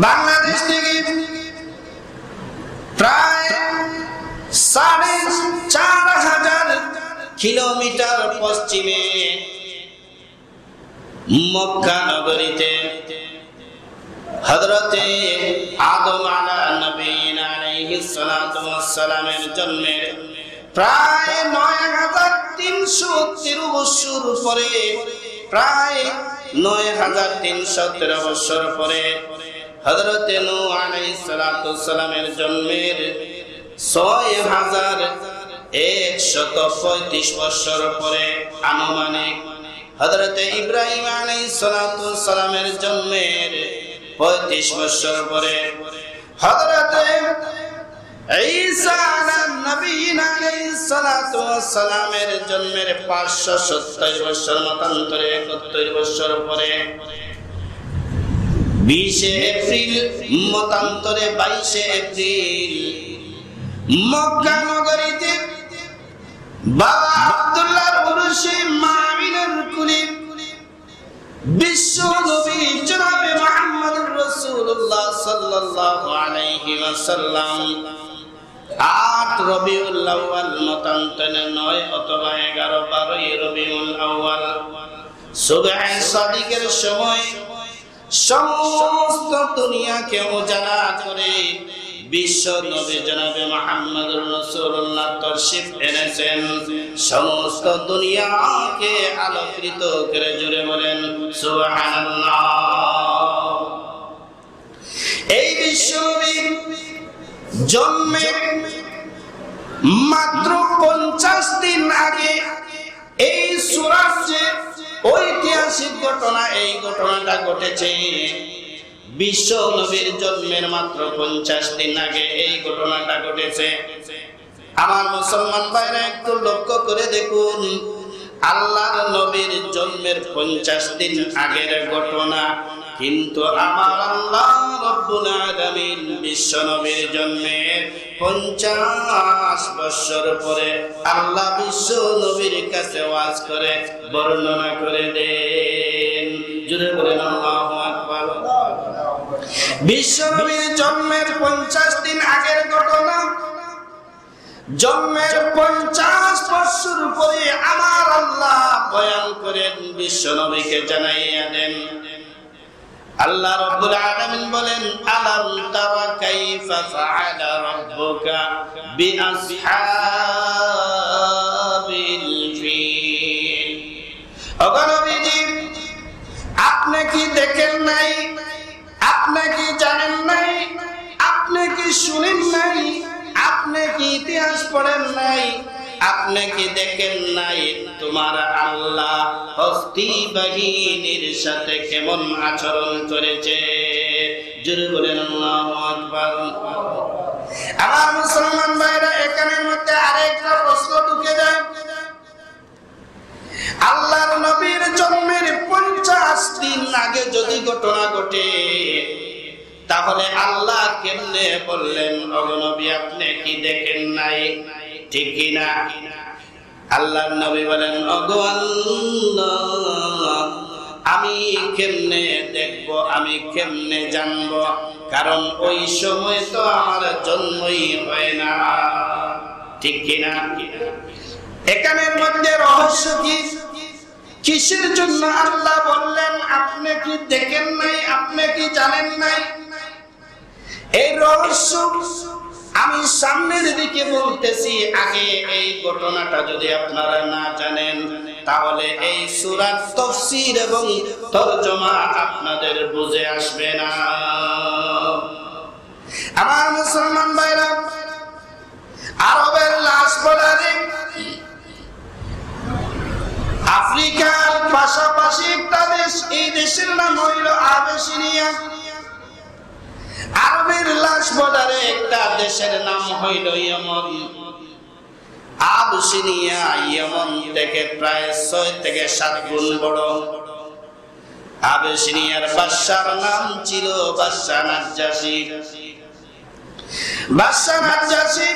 বাংলাদেশ থেকে প্রায় ৪,৫০০ কিলোমিটার পশ্চিমে মক্কা নগরীতে হযরতে আদম আলাইহিস সালাতু ওয়াস সালামের জন্মের প্রায় ৯,৩১৩ বছর পরে, প্রায় ৯,৩১৩ বছর পরে হযরতে নূহ আলাইহিস সালাতু ওয়াস সালামের জন্মের ৬,১৩৫ বছর পরে আনুমানিক হযরতে ইব্রাহিম আলাইহিস সালাতু ওয়াস সালামের জন্মের ৩৫ বছর পরে হযরতে ঈসা আলাইহিস সালাতু ওয়াস সালামের জন্মের ৫৭০ বছর মতান্তরে ৭১ বছর পরে ২০ এপ্রিল মতান্তরে ২২ এপ্রিল মক্কা নগরীতে বাবা আব্দুল্লাহর উরুসে মা আমিনার কুলে বিশ্ব নবী জনাবে মুহাম্মদুর রাসূলুল্লাহ সাল্লাল্লাহু আলাইহি ওয়াসাল্লাম ৮ রবিউল আউয়াল মতান্তরে ৯ অথবা ১১ ১২ রবিউল আউয়াল সুবহে সাদিকের সময় সমস্ত দুনিয়াকে উজালা করে বিশ্ব নবী জনাবে মুহাম্মদুর রাসূলুল্লাহ তশরিফ এনেছেন, সমস্ত দুনিয়াকে আলোকিত করে জুড়ে বলেন সুবহানাল্লাহ। এই বিশ্ব নবীর জন্মের মাত্র ৫০ দিন আগে এই সূরার যে ঐতিহাসিক ঘটনা, এই ঘটনাটা ঘটেছে বিশ্ব নবীর জন্মের মাত্র ৫০ দিন আগে এই ঘটনাটা ঘটেছে। আমার মুসলমান ভাইরা একটু লক্ষ্য করে দেখুন, আল্লাহর নবীর জন্মের ৫০ দিন আগের ঘটনা, কিন্তু আমার আল্লাহ রব্বুল আলামিন বিশ্ব নবীর জন্মের ৫০ বছর পরে আল্লাহ বিশ্ব নবীর কাছে ওয়াজ করে বর্ণনা করে দেন। জোরে বলেন আল্লাহু আকবার। বিশ্ব নবীর জন্মের ৫০ দিন আগের ঘটনা, জন্মের ৫০ বছর পরে আমার আল্লাহ বয়ান করেন, বিশ্ব নবীকে জানাইয়া দেন। আল্লাহ রাব্বুল আলামিন বলেন, আলাম তারা কাইফা ফাআলা রাব্বুকা বিআসহাবিল ফিল। ওগো নবীজি, আপনি কি দেখেন নাই, আপনি কি জানেন নাই, আপনি কি শুনেন নাই, আপনি কি ইতিহাস পড়েন নাই, আপনি কি দেখেন নাই তোমার আল্লাহ হস্তি বাহিনীর সাথে কেমন আচরণ করেছে? জোরে বলেন আল্লাহু আকবার। আমার মুসলমান ভাইরা, এখানের মধ্যে আরেকটা প্রশ্ন ঢুকে যায়। আল্লাহর নবীর জন্মের ৫০ দিন আগে যদি ঘটনা ঘটে, তাহলে আল্লাহ কেমনে বললেন ওগো নবী আপনি কি দেখেন নাই? ঠিক কি না? আল্লাহর নবী বলেন, ওগো আল্লাহ আমি কেমনে দেখবো, আমি কেমনে জানবো, কারণ ওই সময় তো আমার জন্মই হয় না। ঠিক কি না? এখানের মধ্যে রহস্য কি? কিসের জন্য আল্লাহ বললেন আপনি কি দেখেন নাই, আপনি কি জানেন নাই? এই রহস্য আমি সামনের দিকে বলতেছি। আগে এই ঘটনাটা যদি আপনারা না জানেন, তাহলে এই সূরার তাফসীর এবং তরজমা আপনাদের বুঝে আসবে না। আমার মুসলমান ভাইরা, আরবের লাশ বর্ডারে আফ্রিকার পাশাপাশি একটা দেশ, এই দেশের নাম হইল আবিসিনিয়া। আরবের লাশ বর্ডারে একটা দেশের নাম হইল ইয়েমন। আবিসিনিয়া ইয়েমন থেকে প্রায় ৬ থেকে ৭ গুণ বড়। আবিসিনিয়ার বাদশার নাম ছিল বাদশা নাজ্জাশী। বাদশা নাজ্জাশী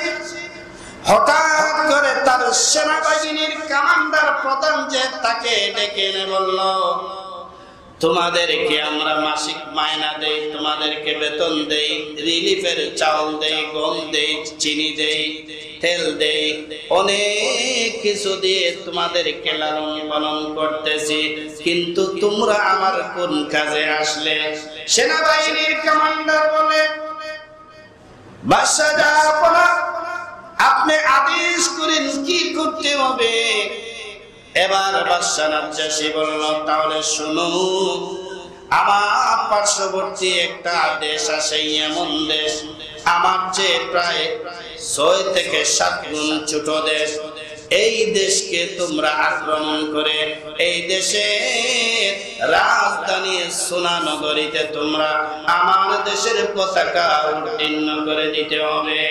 হঠাৎ করে তার সেনাবাহিনীর কমান্ডার প্রধান যে তাকে ডেকে এনে বলল, তোমাদেরকে আমরা মাসিক মায়না দেই, তোমাদেরকে বেতন দেই, রিলিফের চাউল দেই, গম দেই, চিনি দেই, তেল দেই, অনেক কিছু দিয়ে তোমাদেরকে লালন পালন করতেছি, কিন্তু তোমরা আমার কোন কাজে আসলে? সেনাবাহিনীর কমান্ডার বলে, বাদশা জাহাপনা, আপনি আদেশ করেন কি করতে হবে? এবার বাদশা নাজ্জাশী বলল, তাহলে শুনো, আমার পার্শ্ববর্তী একটা দেশ আছে, এমন দেশ, আমার চেয়ে প্রায় 6 থেকে 7 গুণ ছোট দেশ। এই দেশকে তোমরা আক্রমণ করে এই দেশে রাজধানী সোনা নগরীতে তোমরা আমার দেশের পতাকা উত্তীর্ণ করে দিতে হবে।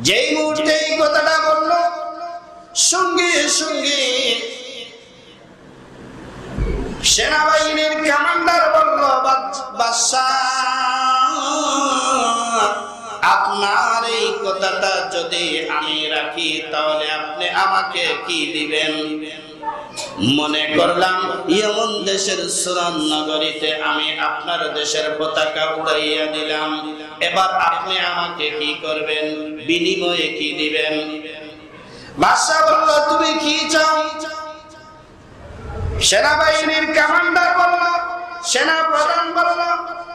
যেই মুহূর্তে এই কথাটা বলল, সঙ্গে সঙ্গে সেনাবাহিনীর কমান্ডার বলল, বাদশা, আপনার এই কথাটা যদি আমি রাখি তাহলে আপনি আমাকে কি দিবেন? মনে করলাম ইয়েমন দেশের সুরান নগরীতে আমি আপনার দেশের পতাকা উড়াইয়া দিলাম, এবার আপনি আমাকে কি করবেন? বিনিময়ে কি দিবেন? বাদশা বলল, তুমি কি চাও? সেনাবাহিনীর কমান্ডার বলল, সেনা প্রধান বলল,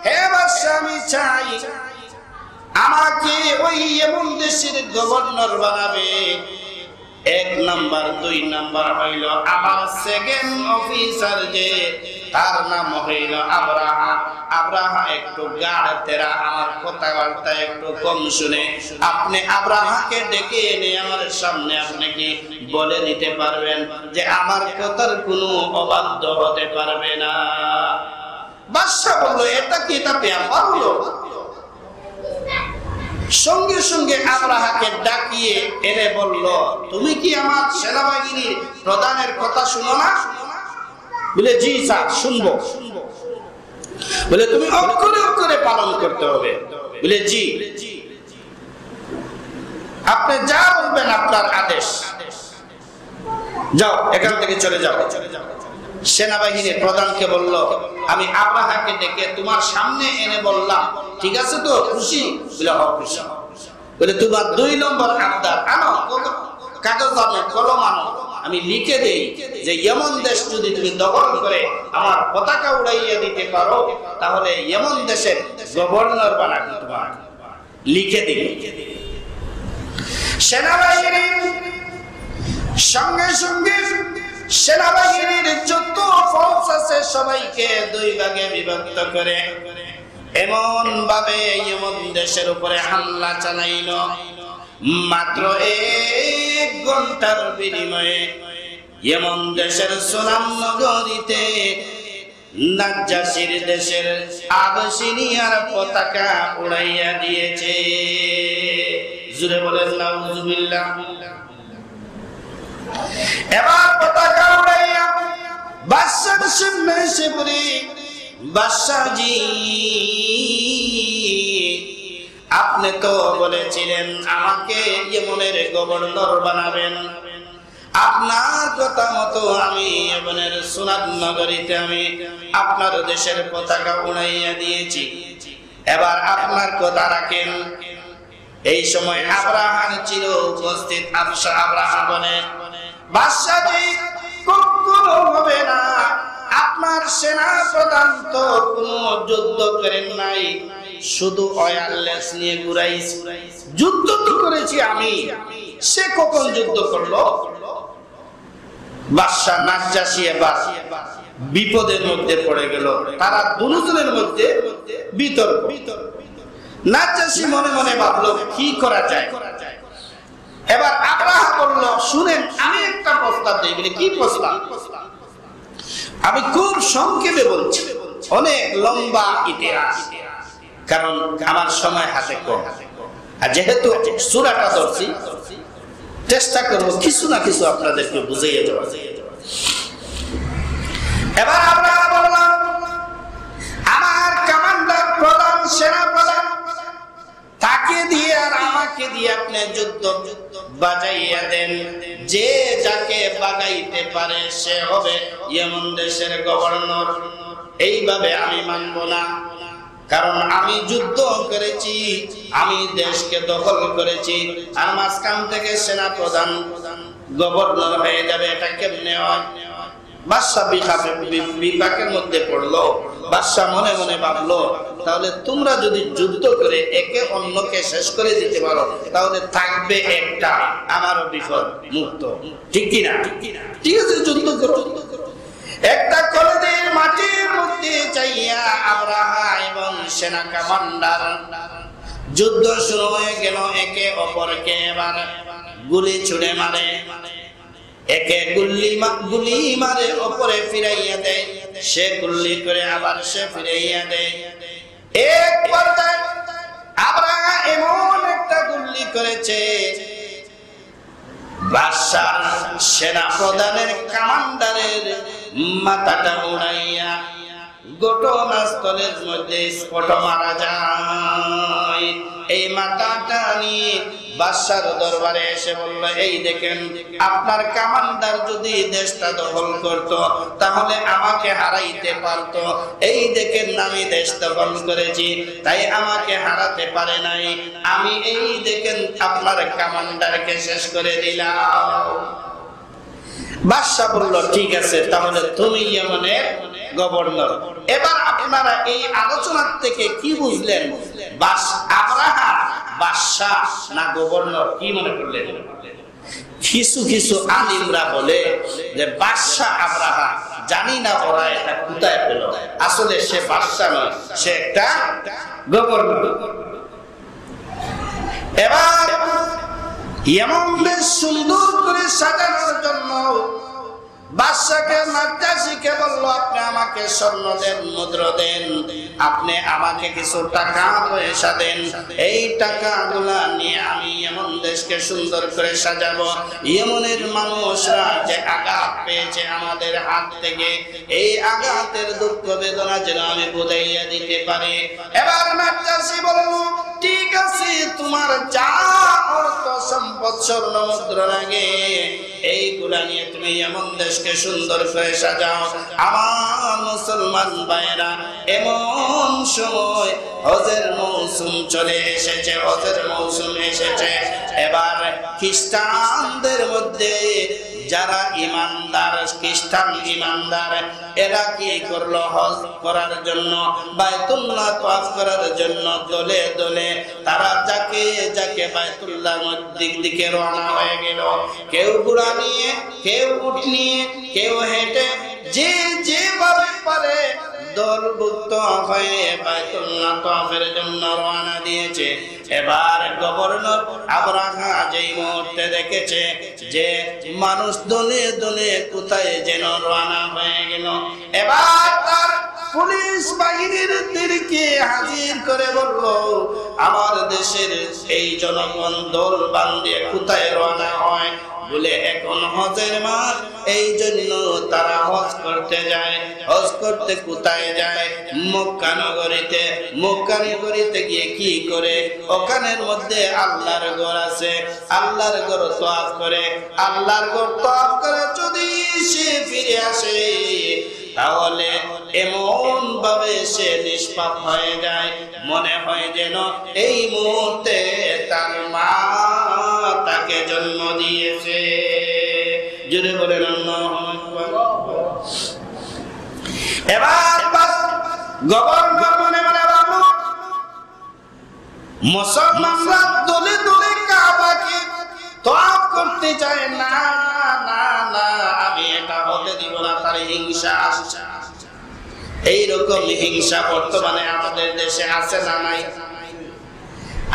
হে বাদশা, আমি চাই আমাকে ওই এমন দেশের গভর্নর বানাবে। 1 নাম্বার, 2 নাম্বার হইল আমার সেকেন্ড অফিসার, যে তার নাম হইল আবরাহা। আবরাহা একটু গাড় তেরা, আমার কথাবার্তা একটু কম শুনে। আপনি আবরাহাকে ডেকে এনে আমার সামনে আপনি কি বলে দিতে পারবেন যে আমার কথার কোনো অবাধ্য হতে পারবে না? বাদশা বলল, এটা কি এটা ব্যাপার হলো? সঙ্গে সঙ্গে আবরাহাকে ডাকিয়ে এনে বলল, তুমি কি আমার সেনাবাহিনীর প্রধানের কথা শুনো না? বলে, জি স্যার, শুনবো। বলে, তুমি অক্ষরে অক্ষরে পালন করতে হবে। বলে, জি। আপনি যা বলবেন আপনার আদেশ। যাও, এখান থেকে চলে যাও। সেনাবাহিনীর প্রধানকে বলল, আমি আবরাহাকে ডেকে তোমার সামনে এনে বললাম, ঠিক আছে তো? খুশি? বলে, হ্যাঁ খুশি। বলে, তোমার 2 নম্বর আবদার আনো, কাগজ আনো, কলম আনো, আমি লিখে দেই যে ইয়েমন দেশ যদি তুমি দখল করে আমার পতাকা উড়াইয়া দিতে পারো তাহলে ইয়েমন দেশের গভর্নর বানাবো। তোমার লিখে দিই। সেনাবাহিনী সঙ্গে সঙ্গে সেনাবাহিনীর যত ফৌজ আছে সবাইকে 2 ভাগে বিভক্ত করে এমন ভাবে ইয়েমন দেশের উপরে হামলা চালাইল। মাত্র 1 ঘন্টার বিনিময়ে ইয়েমন দেশের সুনাম নগরীতে নাজ্জাশীর দেশের আবশিনিয়ার পতাকা উড়াইয়া দিয়েছে। জুড়ে বলেন নাউজুবিল্লাহ। এবার পতাকা উড়াইয়া বাদশার সামনে এসে পড়ে, বাদশাজি আপনি তো বলেছিলেন আমাকে ইয়েমনের গভর্নর বানাবেন, আপনার কথা মতো আমি ইয়েমনের সুনাদ নগরীতে আমি আপনার দেশের পতাকা উড়াইয়া দিয়েছি, এবার আপনার কথা রাখেন। এই সময় আবরাহার চির উপস্থিত আবরাহা বলে, বাদশাজি কখনো হবে না, আপনার সেনা প্রধান তো কোনো যুদ্ধ করেন নাই, শুধু ওয়্যারলেস নিয়ে ঘুরাইছি, যুদ্ধ তো করেছি আমি, সে কখন যুদ্ধ করলো? বাদশা নাজ্জাশী এবার বিপদের মধ্যে পড়ে গেল, তারা দুজনের মধ্যে বিতর্ক। নাজ্জাশী মনে মনে ভাবলো কি করা যায়। এবার আবরাহা বলল, শুনেন আমি একটা প্রস্তাব দিই। বলে, কি প্রস্তাব? আমি খুব সংক্ষেপে বলছি, অনেক লম্বা ইতিহাস, কারণ আমার সময় হাতে কম, আর যেহেতু সূরাটা ধরছি চেষ্টা করবো কিছু না কিছু আপনাদেরকে বুঝিয়ে দেওয়া। এবার আমরা বললাম, আমার কমান্ডার প্রধান সেনা প্রধান তাকে দিয়ে আর আমাকে দিয়ে আপনি যুদ্ধ বাজাইয়া দেন, যে যাকে বাগাইতে পারে সে হবে ইয়েমন দেশের গভর্নর। এইভাবে আমি মানব না, কারণ আমি যুদ্ধ করেছি, আমি দেশকে দখল করেছি, আর মাঝখান থেকে সেনা প্রধান গভর্নর হয়ে যাবে, এটা কেমনে হয়? বাদশা বিপাকের মধ্যে পড়লো। বাদশা মনে মনে ভাবলো, তাহলে তোমরা যদি যুদ্ধ করে একে অন্যকে শেষ করে দিতে পারো, তাহলে থাকবে একটা আমারও বিপদ মুক্ত। ঠিক কিনা? ঠিক আছে, যুদ্ধ করো। একটা কলেজের মাটির মধ্যে যাইয়া আব্রাহা এবং সেনা কমান্ডার যুদ্ধ শুরু হয়ে গেল। একে অপরকে এবার গুলি ছুড়ে মারে, একে গুলি মারে, অপরে ফিরাইয়া দেয়, সে গুলি করে আবার সে ফিরাইয়া দেয়। এক পর্যায়ে আব্রাহা এমন একটা গুলি করেছে, বাদশার সেনা প্রধানের কমান্ডারের মাথাটা উড়াইয়া ঘটনাস্থলের মধ্যে স্পট মারা যায়। এই মাথাটা নিয়ে বাদশার দরবারে এসে বলল, এই দেখেন, আপনার কমান্ডার যদি দেশটা দখল করত তাহলে আমাকে হারাইতে পারত। এই দেখেন, আমি দেশ দখল করেছি, তাই আমাকে হারাতে পারে নাই। আমি এই দেখেন আপনার কমান্ডারকে শেষ করে দিলাম। বাদশা বলল, ঠিক আছে, তাহলে তুমি ইয়েমেনের গভর্নর। এবার আপনারা এই আলোচনার থেকে কি বুঝলেন? আব্রাহা বাদশা না গভর্নর? কি মনে করলেন? কিছু কিছু আলিমরা বলে যে বাদশা আব্রাহা, জানি না ওরা এটা কোথায় পেল, আসলে সে বাদশা নয়, সে একটা গভর্নর। এবার এমন বেশ সুন্দর করে সাজানোর জন্য বাদশাকে নাজ্জাশীকে বলল, আপনি আমাকে স্বর্ণ দেন, মুদ্রা দেন, আপনি আমাকে কিছু টাকা পয়সা দেন, এই টাকাগুলা নিয়ে আমি ইয়েমন দেশকে সুন্দর করে সাজাবো। ইয়েমনের মানুষরা যে আঘাত পেয়েছে আমাদের হাত থেকে, এই আঘাতের দুঃখ বেদনা যেন আমি বুঝাইয়া দিতে পারি। এবার নাজ্জাশী বলল, ঠিক আছে, তোমার যা অর্থ সম্পদ স্বর্ণ মুদ্রা লাগে এইগুলা নিয়ে তুমি এমন দেশকে সুন্দর করে সাজাও। আমার মুসলমান ভাইরা, এমন সময় হজের মৌসুম চলে এসেছে, হজের মৌসুম এসেছে। এবার খ্রিস্টানদের মধ্যে যারা ইমানদার, খ্রিস্টান ইমানদার, এরা কি করলো? হজ করার জন্য, বাইতুল্লাহ তাওয়াফ করার জন্য দলে দলে তারা যাকে যাকে বাইতুল্লাহর দিকে রওনা হয়ে গেল। কেউ ঘোড়া নিয়ে, কেউ উট নিয়ে, কেউ হেঁটে, যে যেভাবে পারে দলভুক্ত হয়ে বাইতুল্লাহ তাওয়াফের জন্য রওনা দিয়েছে। এবার গভর্নর আব্রাহা যেই মুহূর্তে দেখেছে যে মানুষ দলে দলে কোথায় যেন রওনা হয়ে গেল, এবার তার পুলিশ বাহিনীদেরকে হাজির করে বলল, আমার দেশের এই জনগণ দল বাঁধিয়ে কোথায় রওনা হয় বলে এখন হজের মাস, এই জন্য তারা হজ করতে যায়। হজ করতে কোথায় যায়? মক্কা নগরীতে। মক্কা নগরীতে গিয়ে কি করে? ওখানের মধ্যে আল্লাহর ঘর আছে, আল্লাহর ঘর তাওয়াফ করে, আল্লাহর ঘর তাওয়াফ করে যদি সে ফিরে আসে তাহলে এমন ভাবে সে নিষ্পাপ হয়ে যায়, মনে হয় যেন এই মুহূর্তে তার মা তাকে জন্ম দিয়েছে। জুড়ে বলেন আল্লাহু আকবার। এবার গভর্নর মনে মনে ভাবল, মুসলমানরা দলে দলে কাবাকে তাওয়াফ করতে চায় না, না না, আমি এটা হতে দিব না। তার হিংসা আসছে। এইরকম হিংসা বর্তমানে আমাদের দেশে আছে না নাই?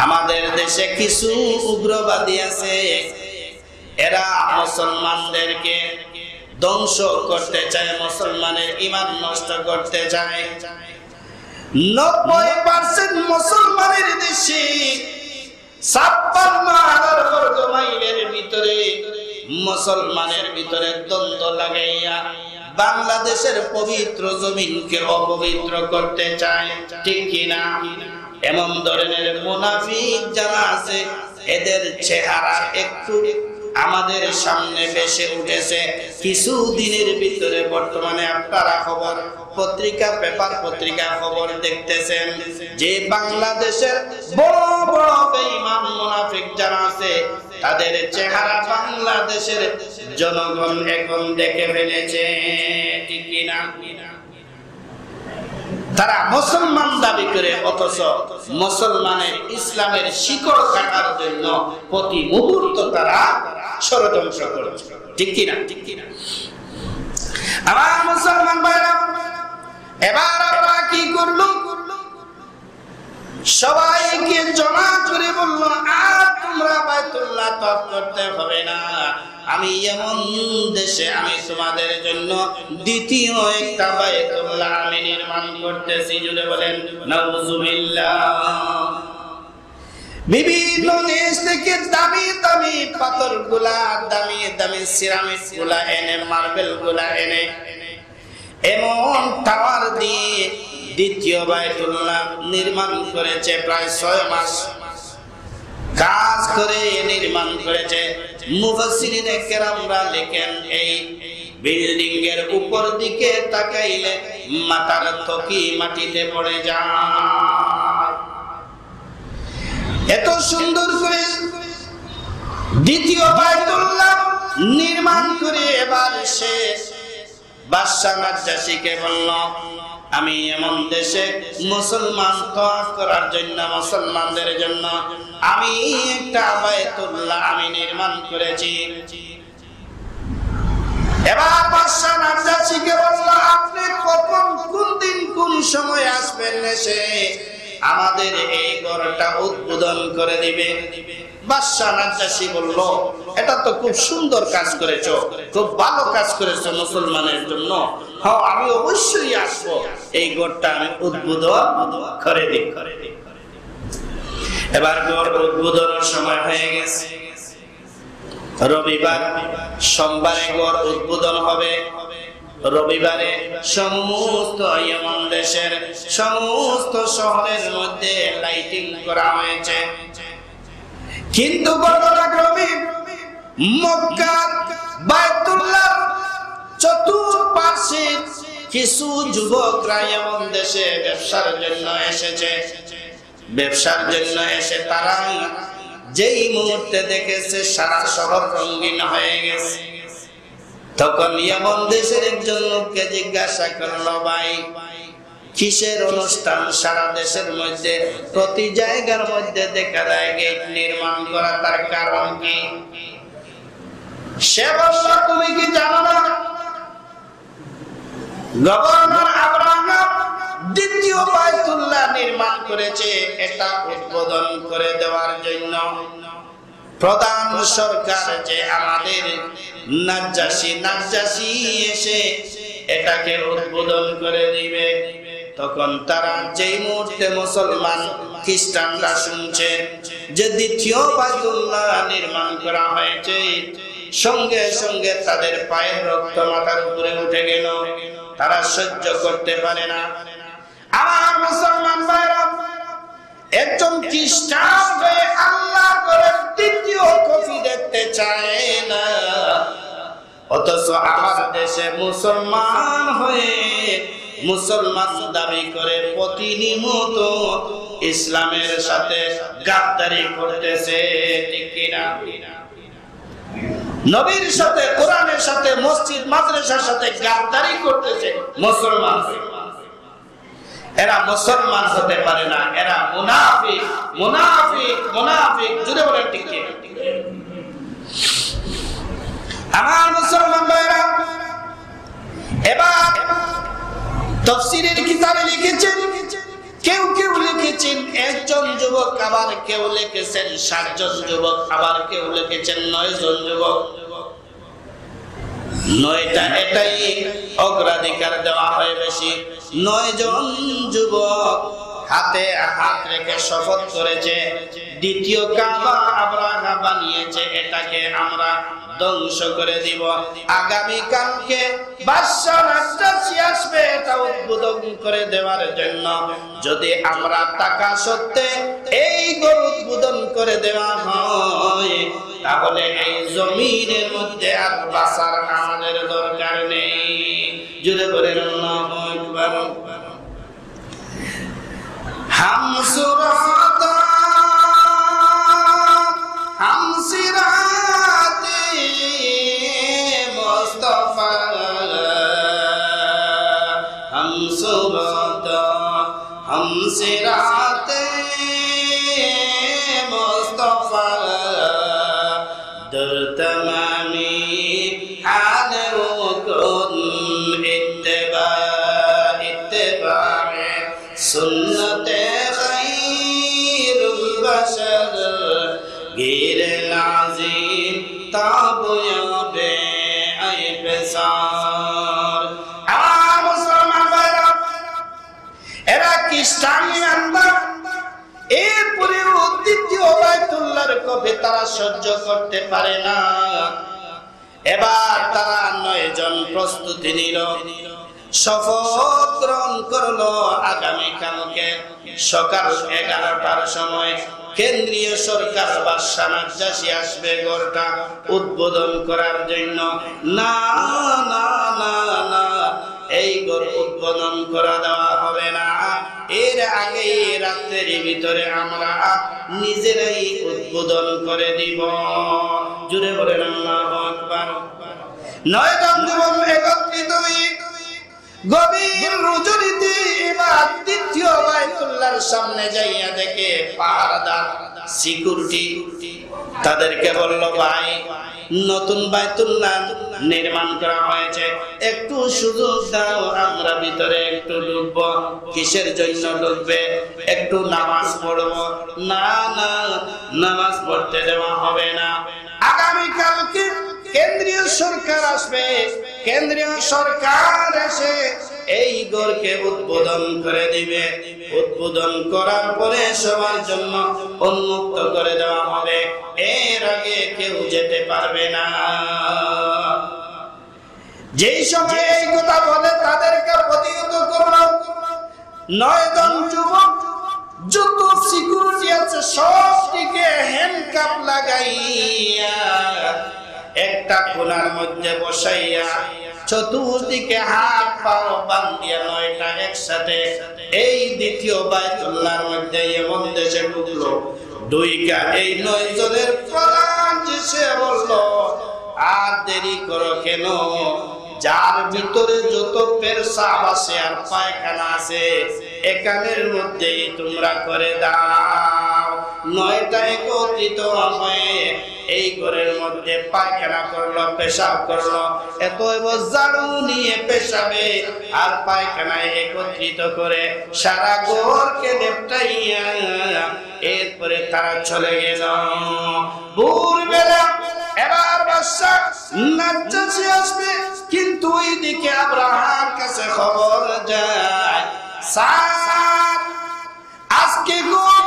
আমাদের দেশে কিছু উগ্রবাদী আছে, এরা মুসলমানদেরকে ধ্বংস করতে চায়, মুসলমানের ঈমান নষ্ট করতে চায়। 90% মুসলমানের দেশে 56,000 বর্গ মাইলের ভিতরে মুসলমানের ভিতরে দ্বন্দ্ব লাগাইয়া বাংলাদেশের পবিত্র জমিনকে অপবিত্র করতে চায়। ঠিক কিনা? এমন ধরনের মুনাফিক যারা আছে, এদের চেহারা একটু আমাদের সামনে ভেসে উঠেছে। কিছু দিনের ভিতরে বর্তমানে আপনারা খবর পত্রিকা পেপার পত্রিকা খবর দেখতেছেন যে বাংলাদেশের বড় বড় বেঈমান মুনাফিক যারা আছে তাদের চেহারা বাংলাদেশের জনগণ এখন দেখে ফেলেছে, ঠিক কিনা? তারা মুসলমান দাবি করে অথচ মুসলমানের ইসলামের শিকড় কাটার জন্য প্রতি মুহূর্ত তারা ষড়যন্ত্র করছে, ঠিক কিনা? আমার মুসলমান ভাইরা, এবার আমরা কি করলো? সবাইকে জমা করে বললো, আর তোমরা বাইতুল্লাহ তওয়াফ করতে হবে না, আমি এমন দেশে আমি তোমাদের জন্য দ্বিতীয় একটা বাইতুল্লাহ আমি নির্মাণ করতেছি। জুড়ে বলেন নাউযুবিল্লাহ। বিভিন্ন দেশ থেকে দামি দামি পাথরগুলা, দামি দামি সিরামিক গুলা এনে, মার্বেল গুলা এনে এমন টাওয়ার দিয়ে দ্বিতীয় বাইতুল্লাহ নির্মাণ করেছে। প্রায় 6 মাস কাজ করে নির্মাণ করেছে। মুফাসসিরিনে কেরামরা লেখেন, এই বিল্ডিং এর উপর দিকে তাকাইলে মাথার থকি মাটিতে পড়ে যায়। এত সুন্দর করে দ্বিতীয় বাইতুল্লাহ নির্মাণ করে এবার সে বাদশাহ নাজ্জাশীকে বলল, আমি এমন দেশে মুসলমান তওয়াফ করার জন্য, মুসলমানদের জন্য আমি একটা বাইতুল্লাহ আমি নির্মাণ করেছি। এবার বাদশাহ নাজ্জাশীকে বলল, আপনি কখন, কোন দিন, কোন সময় আসবেন এসে আমাদের এই ঘরটা উদ্বোধন করে দিবে? বাদশাহ নাজ্জাশী বলল, এটা তো খুব সুন্দর কাজ করেছো, খুব ভালো কাজ করেছো মুসলমানের জন্য, হ্যাঁ আমি অবশ্যই আসবো, এই ঘরটা আমি উদ্বোধন করে দিই। এবার ঘর উদ্বোধনের সময় হয়ে গেছে। রবিবার, সোমবারে ঘর উদ্বোধন হবে। রবিবারে সমস্ত ইয়েমেন দেশের সমস্ত শহরের মধ্যে লাইটিং করা হয়েছে। কিন্তু ঘটনাক্রমে মক্কার বাইতুল্লাহ চতুর্পাশে কিছু যুবকরা ইয়েমেন দেশে ব্যবসার জন্য এসেছে। ব্যবসার জন্য এসে তারা যেই মুহূর্তে দেখেছে সারা শহর রঙিন হয়ে গেছে, তখন ইয়েমেন দেশের একজন লোককে জিজ্ঞাসা করলো, ভাই কিসের অনুষ্ঠান? সারা দেশের মধ্যে প্রতি জায়গার মধ্যে দেখা যায় গেট নির্মাণ করা, তার কারণ কি? সে বলল, তুমি কি জানো না গভর্নর আব্রাহাম দ্বিতীয় বাইতুল্লাহ নির্মাণ করেছে, এটা উদ্বোধন করে দেওয়ার জন্য প্রধান সরকার যে আমাদের নাজ্জাশী এসে এটাকে উদ্বোধন করে দিবে। তখন তারা যেই মুহূর্তে মুসলমান খ্রিস্টানরা শুনছে যে দ্বিতীয় বাইতুল্লাহ নির্মাণ করা হয়েছে, সঙ্গে সঙ্গে তাদের পায়ের রক্ত মাথার উপরে উঠে গেল, তারা সহ্য করতে পারে না। আমার মুসলমান ভাইরা, একজন খ্রিস্টান হয়ে আল্লাহ করে দ্বিতীয় কপি দেখতে চায় না, অথচ আমার দেশে মুসলমান হয়ে মুসলমান দাবি করে প্রতিনিয়ত ইসলামের সাথে গাদ্দারি করতেছে, ঠিক কিনা? নবীর সাথে, কোরআনের সাথে, মসজিদ মাদ্রাসার সাথে গাদ্দারি করতেছে মুসলমান। এরা মুসলমান হতে পারে না, এরা মুনাফিক, মুনাফিক, মুনাফিক। জুড়ে বলেন ঠিক কি? আমার মুসলমান ভাইরা, এবার তাফসীরের কিতাবে লিখেছেন, কেউ কেউ লিখেছেন একজন যুবক, আবার কেউ লিখেছেন 7 জন যুবক, আবার কেউ লিখেছেন 9 জন যুবক। 9টা এটাই অগ্রাধিকার দেওয়া হয় বেশি। 9 জন যুবক হাতে হাত রেখে শপথ করেছে, দ্বিতীয় কাবা আব্রাহা বানিয়েছে, এটাকে আমরা ধ্বংস করে দিব। আগামী কালকে বাদশাহ নাজ্জাশী আসবে এটা উদ্বোধন করে দেওয়ার জন্য। যদি আমরা টাকা সত্ত্বে এই ঘর উদ্বোধন করে দেওয়া হয়, তাহলে এই জমিনের মধ্যে আর বাসার আমাদের দরকার নেই। জুড়ে বলেন আল্লাহু আকবার। হাম সুরাত হাম সিরাতে মুস্তাফা হাম সুরাত হাম সিরাতে মুস্তাফা দর তমামি হালে কুন ইত্তিবা ইত্তিবা সুন্নতে খায়রুল বাশর গিরে নাজিম তাবয়াবে আই পেসার। আমার মুসলমান ভাইরা, এরা খ্রিস্টান আন্দা এরপরে দ্বিতীয় বাইতুল্লাহর কবে তারা সহ্য করতে পারে না। এবার তারা 9 জন প্রস্তুতি নিল, শপথ গ্রহণ করলো আগামীকালকে সকাল 11টার সময় কেন্দ্রীয় সরকার বাদশা নাজ্জাশী আসবে ঘরটা উদ্বোধন করার জন্য। না না না না, এই ঘর উদ্বোধন করা দেওয়া হবে না, এর আগে রাতের ভিতরে আমরা নিজেরাই উদ্বোধন করে দিব। জুড়ে বলেন আল্লাহু আকবার। 9 জন যুবক একত্রিত হয়ে গভীর রজনীতে এবার দ্বিতীয় বাইতুল্লাহর সামনে যাইয়া দেখে পাহারাদার সিকিউরিটি তাদেরকে বলল, ভাই নতুন বাইতুল্লাহ নির্মাণ করা হয়েছে, একটু সুযোগ দাও, আমরা ভিতরে একটু ঢুকবো। কিসের জন্য ঢুকবে? একটু নামাজ পড়বো। না না, নামাজ পড়তে দেওয়া হবে না, আগামীকালকে কেন্দ্রীয় সরকার আসবে, কেন্দ্রীয় সরকার এসে এই ঘরকে উদ্বোধন করে দিবে। উদ্বোধন করার পরে সবার জন্য উন্মুক্ত করে দেওয়া হবে, এর আগে কেউ যেতে পারবে না। যেই সময় এই কথা বলে তাদেরকে প্রতিহত করল 9 জন যুবক, যত সিকিউরিটি আছে সবটিকে হ্যান্ডকাপ লাগাইয়া একটা কোণার মধ্যে বসাইয়া চতুর্দিকে হাত পা বান্ধিয়া 9টা একসাথে এই দ্বিতীয় বাইতুল্লাহর মধ্যে এমন দেশে ঢুকলো। দুইকা এই 9 জনের প্রধান সে বলল, আর দেরি করো কেন? যার ভিতরে যত পেশাব আছে আর পায়খানা আছে এখানের মধ্যেই তোমরা করে দাও। 9টা একত্রিত হয়ে এই ঘরের মধ্যে পায়খানা করলো, পেশাব করলো, এত ঝাড়ু নিয়ে পেশাবে আর পায়খানায় একত্রিত করে সারা ঘরকে লেপটাইয়া এরপরে তারা চলে গেল। ভোরবেলা এবার বাদশা নাজ্জাশী আসবে, কিন্তু ওইদিকে আব্রাহার কাছে খবর যায়, স্যার আজকে ঘর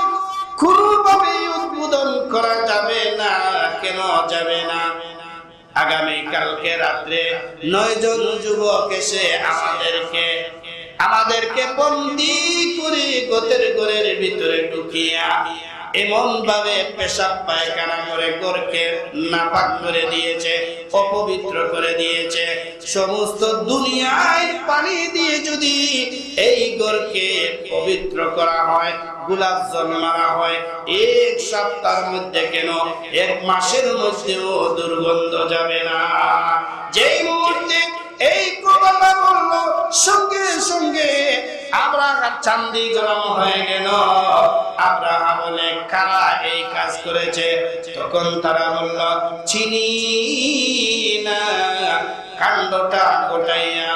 কোনোভাবে উদ্বোধন করা যাবে না। কেন যাবে না? আগামীকালকে রাত্রে 9 জন যুবক এসে আমাদেরকে বন্দী করে গোতের ঘরের ভিতরে ঢুকিয়া এমন ভাবে পেশাব পায়খানা করে ঘরকে নাপাক করে দিয়েছে, অপবিত্র করে দিয়েছে। সমস্ত দুনিয়ায় পানি দিয়ে যদি এই ঘরকে পবিত্র করা হয়, গোলাপ জল মারা হয়, 1 সপ্তাহের মধ্যে কেন 1 মাসের মধ্যেও দুর্গন্ধ যাবে না। যেই মুহূর্তে এই কথা বলল সঙ্গে সঙ্গে আব্রাহার চান্দি গরম হয়ে গেল। আব্রাহা বলে, কারা এই কাজ করেছে? তখন তারা বলল, চিনি না। কাণ্ডটা গোটাইয়া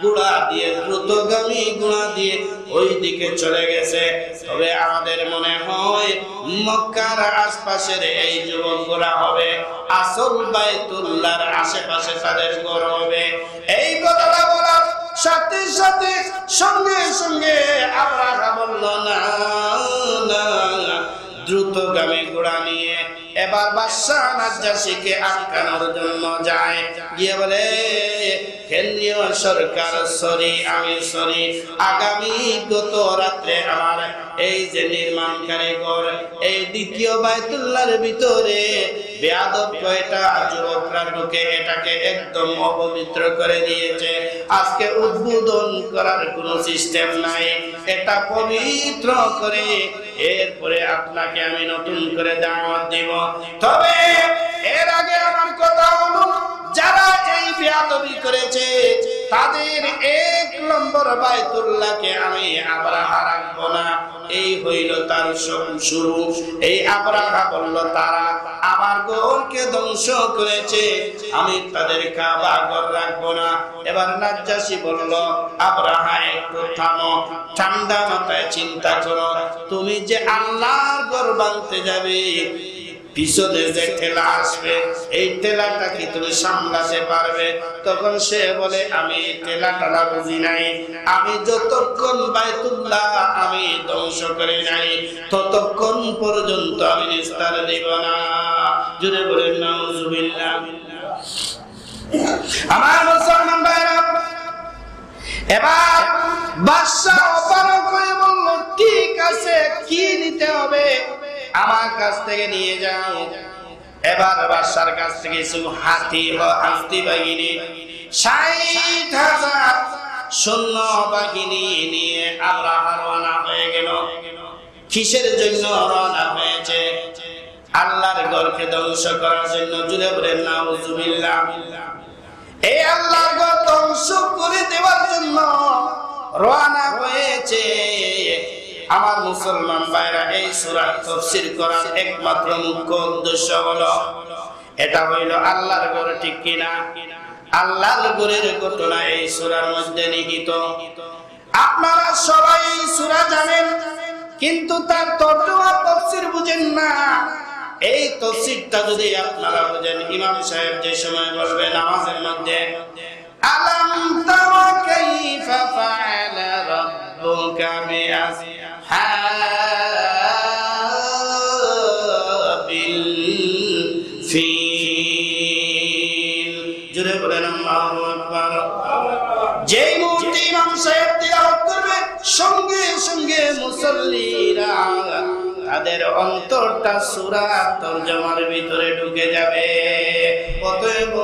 গুড়া দিয়ে, দ্রুতগামী গুড়া দিয়ে ওই দিকে চলে গেছে। তবে আমাদের মনে হয় মক্কার আশপাশের এই যুবকরা হবে, আসল বাইতুল্লাহর আশেপাশে তাদের ঘর হবে। এই কথাটা বলার সাথে সাথে সঙ্গে সঙ্গে আব্রাহা বলল, না না, দ্রুতগামী ঘোড়া নিয়ে এবার বাদশা নাজ্জাশীকে আটকানোর জন্য যায়, গিয়ে বলে, কেন্দ্রীয় সরকার সরি, আমি সরি, আগামী গত রাত্রে আমার এই যে নির্মাণ কারিগর এই দ্বিতীয় বাইতুল্লাহর ভিতরে বেয়াদব কয়টা যুবকরা ঢুকে এটাকে একদম অপবিত্র করে দিয়েছে। আজকে উদ্বোধন করার কোনো সিস্টেম নাই, এটা পবিত্র করে এরপরে আপনাকে আমি নতুন করে দাওয়াত দিব। তবে এর আগে আমার কথা হলো, যারা এই বেয়াদবি করেছে তাদের 1 নম্বর বাইতুল্লাহকে আমি আবরাহা রাখবো না। এই হইল তার শুরু। এই আবরাহা বলল তারা আমার ঘরকে ধ্বংস করেছে, আমি তাদের কাবা ঘর রাখবো না। এবার নাজ্জাশী বলল আবরাহা একটু থামো, ঠান্ডা মাথায় চিন্তা করো, তুমি যে আল্লাহর ঘর ভাঙতে যাবে, পিছনে যে ঠেলা আসবে এই ঠেলাটা কি তুমি সামলাতে পারবে? তখন সে বলে আমি ঠেলাটা বুঝি নাই, আমি যতক্ষণ বাইতুল্লাহ আমি ধ্বংস করে নাই ততক্ষণ পর্যন্ত আমি নিস্তার দিব না। জুড়ে বলেন নাউজুবিল্লাহ। আমার মুসলমান ভাইরা, এবার বাদশা অবাক হয়ে বলল ঠিক আছে, কি নিতে হবে আমার কাছ থেকে নিয়ে যাও। এবার বাদশার কাছ থেকে কিছু হাতি বাহিনী 60,000 সৈন্য বাহিনী নিয়ে আবরাহা রওনা হয়ে গেল। কিসের জন্য রওনা হয়েছে? আল্লাহর ঘরকে ধ্বংস করার জন্য। জুড়ে বলেন নাউজুবিল্লাহ। এই আল্লাহর ঘর ধ্বংস করে দেওয়ার জন্য রওনা হয়েছে। আমার মুসলমান ভাইরা, এই সূরার তাফসীর করার একমাত্র মুখ্য উদ্দেশ্য হলো এটা হইল আল্লাহর ঘর ঠিক কিনা। আল্লাহর ঘরের ঘটনা এই সূরার মধ্যে নিহিত। আপনারা সবাই এই সূরা জানেন, কিন্তু তার তর্জমা তাফসীর বুঝেন না। এই তাফসীরটা যদি আপনারা বুঝেন, ইমাম সাহেব যে সময় বলবে নামাজের মধ্যে আলাম তারা কাইফা ফাআলা রাব্বুকা বিআসহাবিল ফিল। জোরে বলেন আল্লাহু আকবার। যেই মুহূর্তে ইমাম সাহেব তিলাওয়াত করবে, সঙ্গে সঙ্গে মুসল্লিরা তাদের অন্তরটা সূরা তরজমার ভিতরে ঢুকে যাবে। অতএব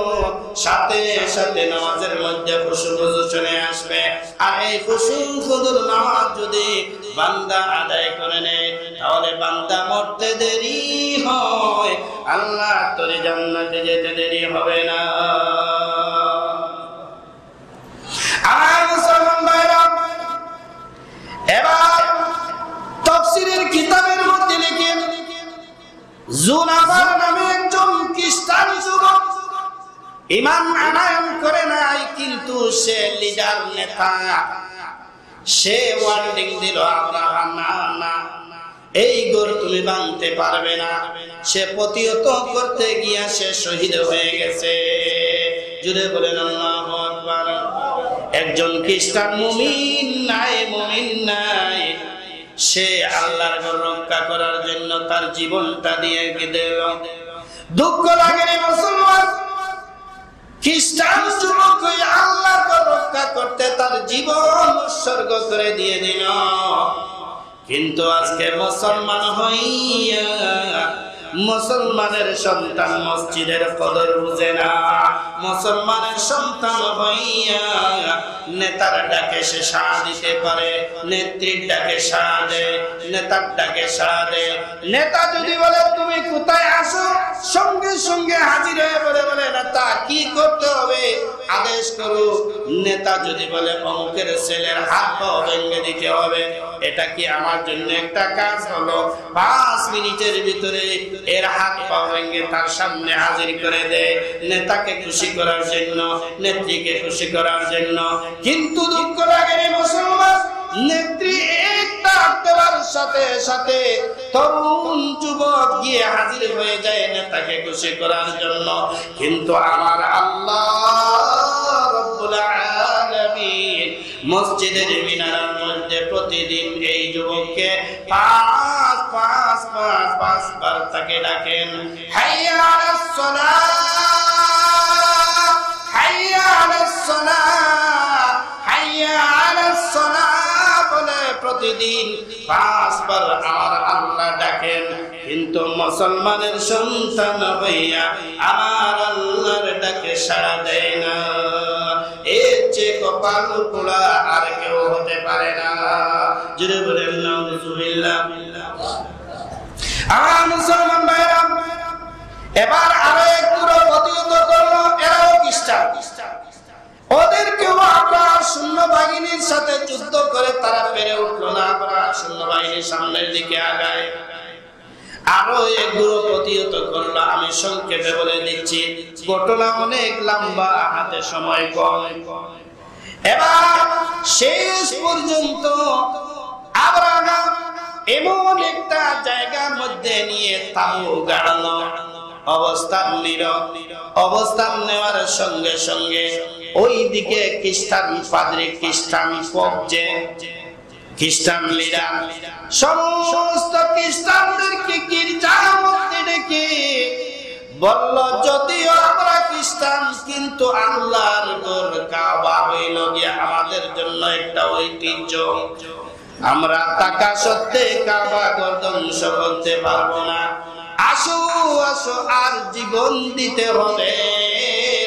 সাথে সাথে নামাজের মধ্যে খুশু চলে আসবে। আর এই খুশুর নামাজ যদি বান্দা আদায় করে নেয়, তাহলে বান্দা মরতে দেরি হয়, আল্লাহ তোর জান্নাতে যেতে দেরি হবে না। আর মুসলমান ভাইরা, এবার তাফসীরের কিতাবের মধ্যে লিখেন জুনাফার নামে একজন খ্রিস্টান যুবক ঈমান আনয়ন করে নাই, কিন্তু সে লিডার নেতা। সে ওয়ার্নিং দিল আবরাহা না না, এই ঘর তুমি ভাঙতে পারবে না। সে প্রতিহত করতে গিয়া সে শহীদ হয়ে গেছে। জুড়ে বলেন আল্লাহু আকবার। একজন খ্রিস্টান মুমিন নাই, সে আল্লাহর ঘর রক্ষা করার জন্য তার জীবনটা দিয়ে দিল। দুঃখ লাগে মুসলমান, খ্রিস্টান যুবক আল্লাহর ঘর রক্ষা করতে তার জীবন উৎসর্গ করে দিয়ে দিল। কিন্তু আজকে মুসলমান হইয়া মুসলমানের সন্তান মসজিদের কদর বুঝে না। মুসলমানের সন্তান হইয়া নেতার ডাকে সে সাড়া দিতে পারে, নেত্রীর ডাকে সাড়া দেয়, নেতার ডাকে সাড়া দেয়। নেতা যদি বলে তুমি কোথায় আসো, সঙ্গে সঙ্গে হাজির হয়ে বলে নেতা কি করতে হবে আদেশ করো। নেতা যদি বলে অমুকের ছেলের হাত পা ভেঙে দিতে হবে, এটা কি আমার জন্য একটা কাজ হলো? 5 মিনিটের ভিতরে এর হাত পা ভেঙে তার সামনে হাজির করে দেয়, নেতাকে খুশি করার জন্য, নেত্রীকে খুশি করার জন্য। কিন্তু দুঃখ লাগে মুসলমান, নেত্রী একটা দেওয়ার সাথে সাথে তরুণ যুবক গিয়ে হাজির হয়ে যায় নেতাকে খুশি করার জন্য। কিন্তু আমার আল্লাহ রব্বুল আলামিন মসজিদের মিনারের মধ্যে প্রতিদিন এই যুবককে 5 বার তাকে ডাকেন, হাইয়া আলাস সালাহ, হাইয়া আলাস সালাহ হাইয়া আলাস সালাহ বলে প্রতিদিন 5 বার আমার আল্লাহ ডাকেন, কিন্তু মুসলমানের সন্তান হইয়া আমার আল্লাহর ডাকে সাড়া দেয় না। এর চেয়ে কপাল পোড়া আর কেউ হতে পারে না। জুড়ে বলেন নাউজুবিল্লাহ। আমার মুসলমান ভাইরা, এবার আরো এক পুরো প্রতিহত করলো, এরাও খ্রিস্টান। ওদেরকেও আমরা সৈন্যবাহিনীর সাথে যুদ্ধ করে তারা পেরে উঠলো না। আমরা সৈন্যবাহিনীর সামনের দিকে আগায়, আরো এক গুরু প্রতিহত করলো। আমি সংক্ষেপে বলে দিচ্ছি, ঘটনা অনেক লম্বা, হাতে সময় কম। এবার শেষ পর্যন্ত আব্রাহাম এমন একটা জায়গার মধ্যে নিয়ে তাবু গাড়ালো, অবস্থান নিল। অবস্থান নেওয়ার সঙ্গে সঙ্গে ওই দিকে খ্রিস্টান পাদ্রী, খ্রিস্টান পোপ, যে খ্রিস্টান লিডার, সমস্ত খ্রিস্টানদেরকে গির্জার মধ্যে ডেকে বলল, যদিও আমরা খ্রিস্টান কিন্তু আল্লাহর ঘর কাবা হইল গিয়া আমাদের জন্য একটা ঐতিহ্য। আমরা টাকা সত্ত্বে কাবা ঘর ধ্বংস করতে পারবো না। আসো আসো, আর জীবন দিতে হবে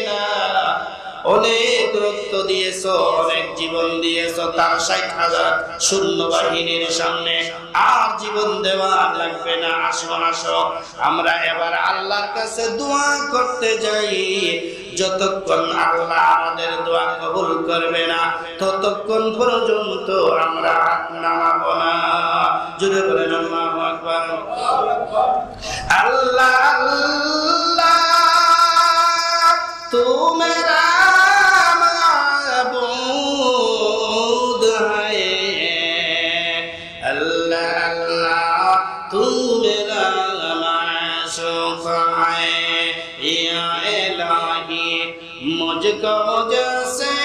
না। অনেক রক্ত দিয়েছো, অনেক জীবন দিয়েছো, তার 60,000 সৈন্যবাহিনীর সামনে আর জীবন দেওয়া লাগবে না। আসো আসো, আমরা এবার আল্লাহর কাছে দোয়া করতে যাই। যতক্ষণ আল্লাহ আমাদের দোয়া কবুল করবে না, ততক্ষণ পর্যন্ত আমরা হাত নামাবো না। জোরে বলেন আল্লাহু আকবার। আল্লাহ আল্লাহ তু মেরা মাবুদ है, अल्लाह अल्लाह तू मेरा माशूक है। या इलाही मुझको मुझसे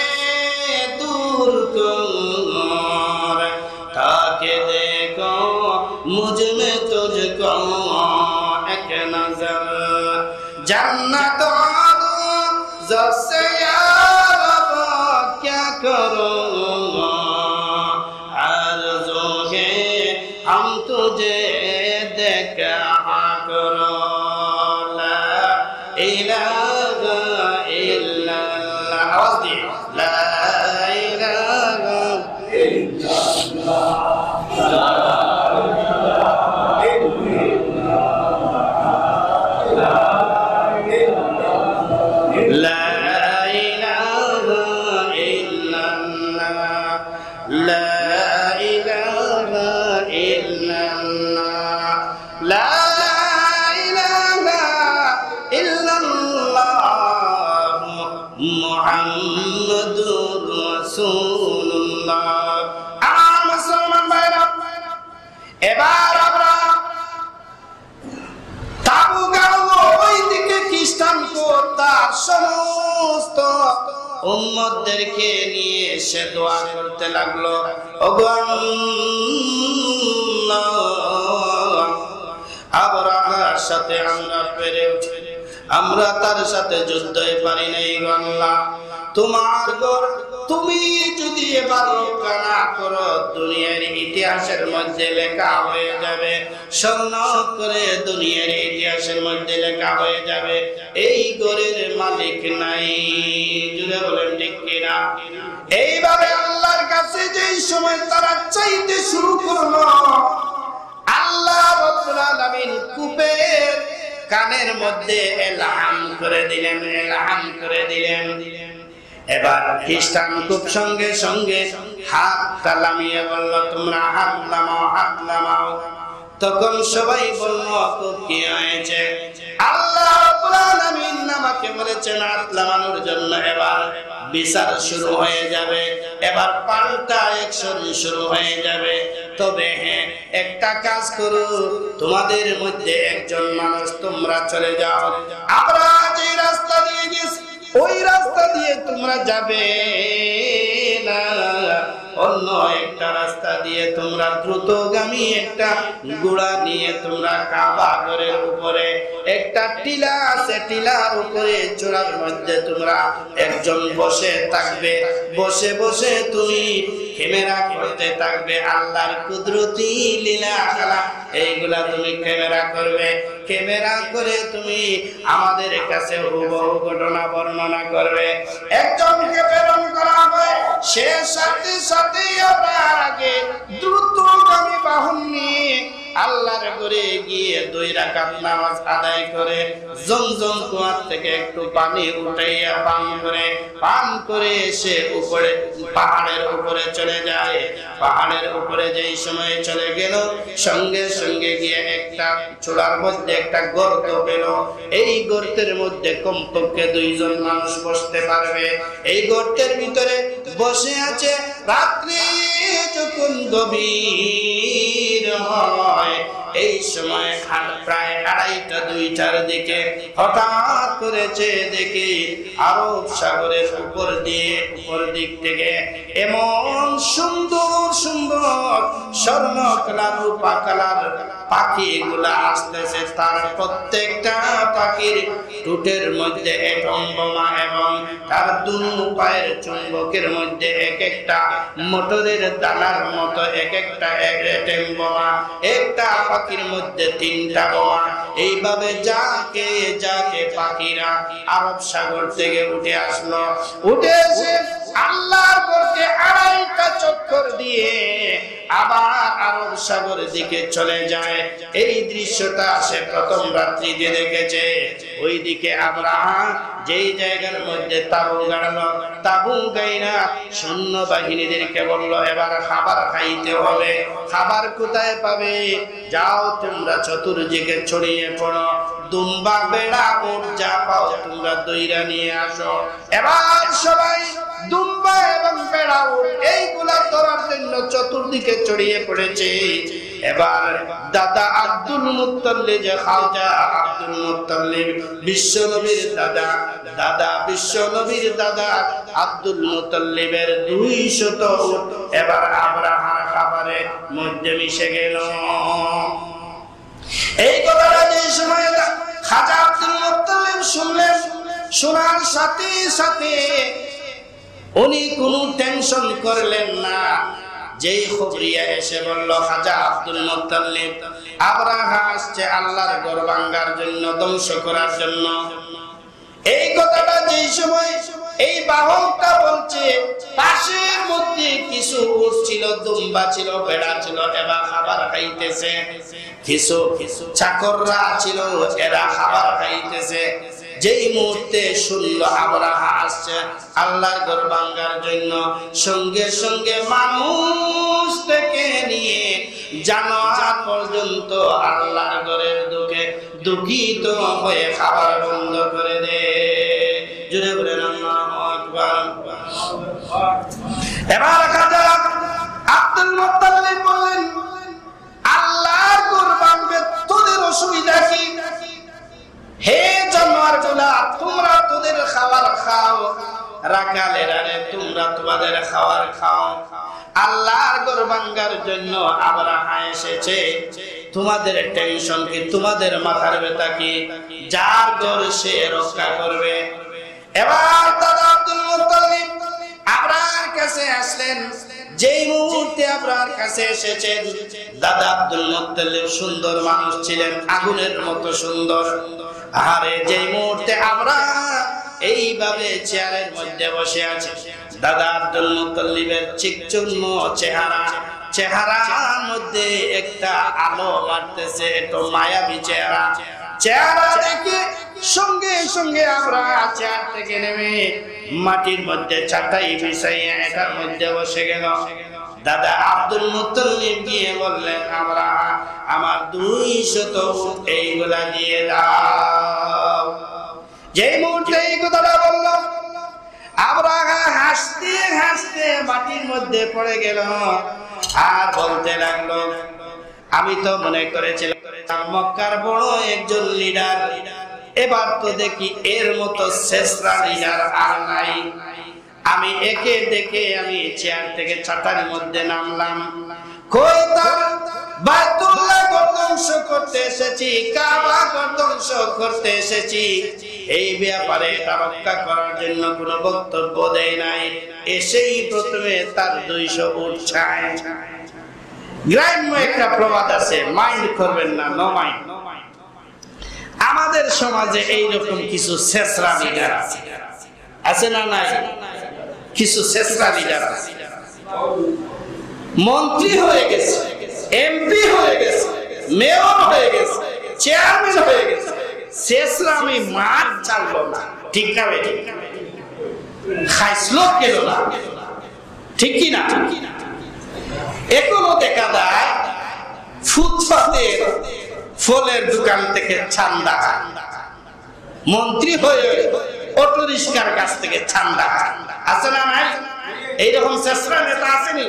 दूर कर, ताकि देखो मुझ में तुझको एक नजर। जन्नत जैसे यार क्या करो, आरज़ू है हम तुझे देखा करो। ला इलाहा इल्लल्लाह, आवाज दिए, ला इलाहा इल्लल्लाह, ला এবার আমরা তাবু গাড়বো ওই দিকে খ্রিস্টান তার সমস্ত উম্মতদেরকে নিয়ে সে দোয়া করতে লাগলো, ওগো আল্লাহ, আবরাহার সাথে আমরা পেরে উঠি, আমরা তার সাথে যুদ্ধই পারি নাই। আল্লাহ তোমার ঘর তুমি যদি এবার রক্ষা না করো, দুনিয়ার ইতিহাসের মধ্যে লেখা হয়ে যাবে, স্বর্ণ করে দুনিয়ার ইতিহাসের মধ্যে লেখা হয়ে যাবে এই ঘরের মালিক নাই। জুড়ে বলেন ঠিক কিনা? এইভাবে আল্লাহর কাছে যেই সময় তারা চাইতে শুরু করলো, আল্লাহ রাব্বুল আলামিন কূপের কানের মধ্যে এলহাম করে দিলেন, এলহাম করে দিলেন। এবার খ্রিস্টান খুব সঙ্গে সঙ্গে হাতটা নামিয়ে বলল, তোমরা হাত নামাও, হাত নামাও। তখন সবাই বলল, কি হয়েছে? আল্লাহ রাব্বুল আলামিন আমাকে বলেছেন হাত নামানোর জন্য। এবার বিচার শুরু হয়ে যাবে, এবার পাল্টা অ্যাকশন শুরু হয়ে যাবে। তবে হ্যাঁ, একটা কাজ করো, তোমাদের মধ্যে একজন মানুষ তোমরা চলে যাও, আমরা যে রাস্তা দিয়ে গেছি ওই রাস্তা দিয়ে তোমরা যাবে না। না, অন্য একটা রাস্তা দিয়ে তোমরা দ্রুতগামী একটা ঘোড়া নিয়ে তোমরা কাবা ঘরের উপরে একটা টিলা আছে, টিলার উপরে চূড়ার মধ্যে তোমরা একজন বসে থাকবে, বসে বসে তুমি ক্যামেরা করতে থাকবে, আল্লাহর কুদরতি লীলা খেলা এইগুলা তুমি ক্যামেরা করবে, ক্যামেরা করে তুমি আমাদের কাছে হুবহু ঘটনা বর্ণনা করবে। একজনকে প্রেরণ করা হয়, সে সাথে সাথে আপনার আগে দ্রুতগামী বাহন নিয়ে আল্লাহর ঘরে গিয়ে 2 রাকাত নামাজ আদায় করে জমজম কুয়ার থেকে একটু পানি উঠাইয়া পান করে এসে উপরে পাহাড়ের উপরে চলে যায়। পাহাড়ের উপরে যেই সময় চলে গেল, সঙ্গে সঙ্গে গিয়ে একটা চূড়ার মধ্যে একটা গর্ত পেল। এই গর্তের মধ্যে কমপক্ষে 2 জন মানুষ বসতে পারবে। এই গর্তের ভিতরে বসে আছে। রাত্রি যখন গভীর হয়, এই সময় প্রায় 2:30-2টার দিকে হঠাৎ করেছে দেখি আরব সাগরের উপর দিক থেকে এমন সুন্দর সুন্দর স্বর্ণ কালার রূপা কালার পাখিগুলা আসতেছে। তার প্রত্যেকটা পাখির ঠোঁটের মধ্যে এটম বোমা এবং তার 2 পায়ের চুম্বকের মধ্যে এক একটা মোটরের দানার মতো এক একটা এটম বোমা, একটা পাখির মধ্যে 3টা বোমা। এইভাবে যাকে যাকে পাখিরা আরব সাগর থেকে উঠে আসলো, উঠে এসে আল্লাহর ঘরকে 2.5টা চক্কর দিয়ে আবার আরব সাগরের দিকে চলে যায়। এই দৃশ্যটা সে প্রথম রাত্রিতে দেখেছে। ওইদিকে আমরা যেই জায়গার মধ্যে তাবু গাড়লো, তাবু গাইরা সৈন্য বাহিনীদেরকে বললো এবার খাবার খাইতে হবে। খাবার কোথায় পাবে? যাও তোমরা চতুর্দিকে ছড়িয়ে পড়ো, দুম্বা বেড়া উট যা পাও তোমরা দইরা নিয়ে আসো। এবার সবাই দুম্বা এবং বেড়া উট এইগুলা ধরার জন্য চতুর্দিকে ছড়িয়ে পড়েছে। এবার দাদা আব্দুল মুত্তালিব, যে খাজা আব্দুল মুত্তালিব বিশ্ব নবীর দাদা বিশ্ব নবীর দাদা আব্দুল মুত্তালিবের 200 উট এবার আব্রাহার খাবারের মধ্যে মিশে গেল। এই কথাটা যে সময় খাজা আব্দুল মুত্তালিব শুনলেন, শোনার সাথে সাথে উনি কোনো টেনশন করলেন না। যেই খবরিয়া এসে বলল খাজা আব্দুল মুত্তালিব আব্রাহা আসছে আল্লাহর ঘর ভাঙার জন্য, ধ্বংস করার জন্য। এই কথাটা যেই সময় এই বাহকটা বলছে, পাশের মধ্যে কিছু উট ছিল, দুম্বা ছিল, বেড়া ছিল, এরা খাবার খাইতেছে। কিছু চাকররা ছিল, এরা খাবার খাইতেছে। যেই মুহূর্তে শুনলো আব্রাহা আসছে আল্লাহর ঘর ভাঙার জন্য, সঙ্গে সঙ্গে মানুষ থেকে নিয়ে জানোয়ার পর্যন্ত আল্লাহর ঘরের দুঃখিত হয়ে খাবার বন্ধ করে দে। জুড়ে বলেন আল্লাহু আকবার। এবার খাজা আব্দুল মুত্তালিব বললেন, আল্লাহর ঘর ভাঙবে, তোদের অসুবিধা কি? হে জানোয়ার গুলা, তোমরা তোদের খাবার খাও, রাখালেরা তোমরা তোমাদের খাবার খাও। আল্লাহর ঘর ভাঙার জন্য আব্রাহা এসেছে, তোমাদের টেনশন কি? তোমাদের মাথার ব্যথা কি? যার ঘর সে রক্ষা করবে। এবার দাদা আব্দুল মুত্তালিব আব্রাহার কাছে আসলেন। যেই মুহূর্তে আব্রাহার কাছে এসেছেন, দাদা আব্দুল মুত্তালিব সুন্দর মানুষ ছিলেন, আগুনের মতো সুন্দর। আরে যেই মুহূর্তে আব্রাহা এইভাবে চেয়ারের মধ্যে বসে আছে, দাদা আব্দুল মুত্তালিবের চিকচিন্ন চেহারার মধ্যে একটা আলো মারতেছে, একটু মায়াবী চেহারা দেখে সঙ্গে সঙ্গে আমরা চেয়ার থেকে নেমে মাটির মধ্যে চাটাই বিছাইয়া এটার মধ্যে বসে গেল। দাদা আব্দুল মুত্তালিব গিয়ে বললেন, আব্রাহা আমার 200 উট এইগুলা দিয়ে দাও। যেই মুহূর্তে এই কথাটা বলল, আব্রাহা হাসতে হাসতে মাটির মধ্যে পড়ে গেল আর বলতে লাগলো, আমি তো মনে করেছিলাম মক্কার বড় একজন লিডার, এবার তো দেখি এর মতো শেষরা লিডার আর নাই। আমি একে দেখে আমি চেয়ার থেকে ছাতার মধ্যে নামলাম। কই তার বাইতুল্লাহ ধ্বংস করতে এসেছি, কাবা ধ্বংস করতে এসেছি, এই ব্যাপারে এটা রক্ষা করার জন্য কোনো বক্তব্য দেয় নাই। এসেই প্রথমে তার 200 উট চায়। গ্রাম্য একটা প্রবাদ আছে, মাইন্ড করবেন না, নো মাইন্ড। আমাদের সমাজে এইরকম কিছু শেষরা লিডার আছে, আছে না নাই? কিছু শেষরা লিডার আছে, মন্ত্রী হয়ে গেছে, এমপি হয়ে গেছে, মেয়র হয়ে গেছে, চেয়ারম্যান হয়ে গেছে, শেষরা আমি মার চাললো না, ঠিক না? খাইসলো কেন না, ঠিক কি না? এখনো দেখা যায় ফুটপাতের ফলের দোকান থেকে চান্দা, মন্ত্রী হয়ে অটো রিক্সার কাছ থেকে চান্দা, আছে না নাই? এইরকম শেষরা নেতা আসেনি?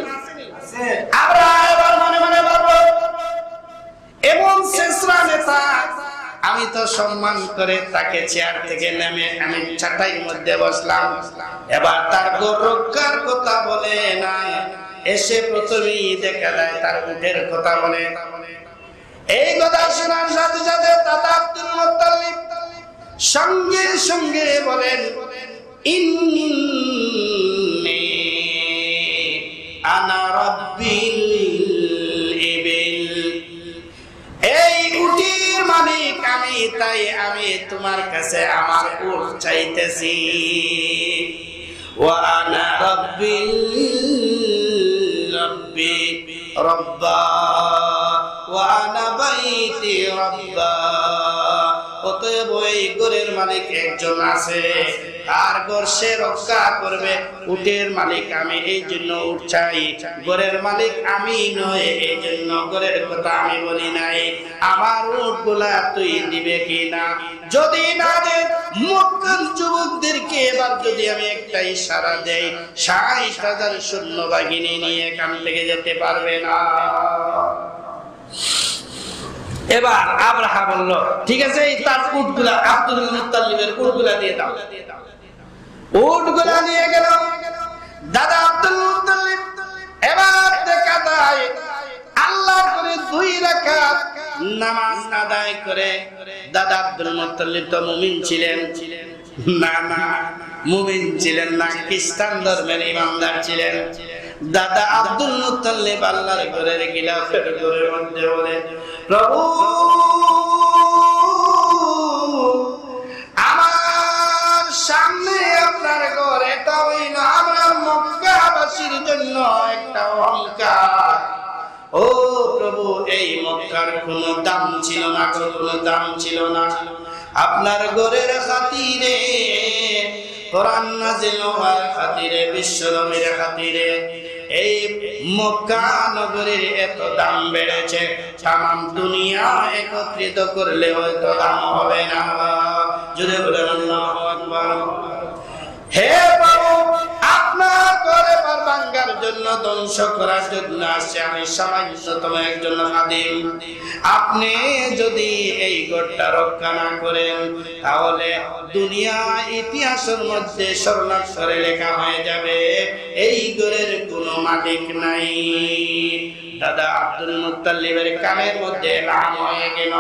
আমরা এবার মনে মনে ভাববো, এমন শেষরা নেতা আমি তো সম্মান করে তাকে চেয়ার থেকে নেমে আমি ছাটাইয়ের মধ্যে বসলাম। এবার তার রক্ষার কথা বলে না, এসে প্রথমেই দেখা যায় তার উটের কথা বলে। এই কথা শোনার সাথে সাথে দাদা আব্দুল মুত্তালিব সঙ্গে সঙ্গে বলেন, ইন্নী আনা রাব্বিল ইবিল, এই উটের মালিক আমি, তাই আমি তোমার কাছে আমার উট চাইতেছি। ওয়া আনা রাব্বিল রব্বি রব্বা ওয়া আনা বাইতি রব্বা, অতএব এই ঘরের মালিক একজন আছে, আর ঘর সে রক্ষা করবে। উটের মালিক আমি, এই জন্য উট চাই। ঘরের মালিক আমি নয়, এই জন্য ঘরের কথা আমি বলি নাই। আমার উট গুলা তুই দিবে কি না? যদি না দে, মক্কার যুবকদেরকে এবার যদি আমি একটা ইশারা দেই, 60,000 সৈন্যবাহিনী নিয়ে এখান থেকে যেতে পারবে না। এবার আব্রাহা বলল, ঠিক আছে, তার উটগুলা আব্দুল মুত্তালিবের উটগুলা দিয়ে দাও। উটগুলা নিয়ে গেল দাদা আব্দুল মুত্তালিব। এবার দেখা যায় আল্লাহ করে 2 রাকাত নামাজ আদায় করে। দাদা আব্দুল মুত্তালিব তো মুমিন ছিলেন না? না, মুমিন ছিলেন না, খ্রিস্টান ধর্মের ইমানদার ছিলেন। দাদা আব্দুল মুত্তালিব আল্লাহর ঘরের গিলাফের ঘরের মধ্যে বলে, প্রভু আমার সামনে আপনার ঘর, এটা হইল আমরা মক্কাবাসীর জন্য একটা অহংকার। ও প্রভু, এই মক্কার কোনো দাম ছিল না, কোনো দাম ছিল না। আপনার ঘরের খাতিরে, কোরআন নাযিল হওয়ার খাতিরে, বিশ্ব নবীর খাতিরে এই মক্কা নগরীর এত দাম বেড়েছে, তামাম দুনিয়া একত্রিত করলে হয়তো দাম হবে না। যদি বলেন আল্লাহু আকবার। হে প্রভু, আপনার ঘরে ভাঙার জন্য, ধ্বংস করার জন্য আসছে আমি সামান্যতম একজন খাদিম। আপনি যদি এই ঘরটা রক্ষা না করেন, তাহলে দুনিয়া ইতিহাসের মধ্যে স্বর্ণাক্ষরে লেখা হয়ে যাবে এই ঘরের কোনো মালিক নাই। দাদা আব্দুল মুত্তালিবের কানের মধ্যে লাম হয়ে গেল।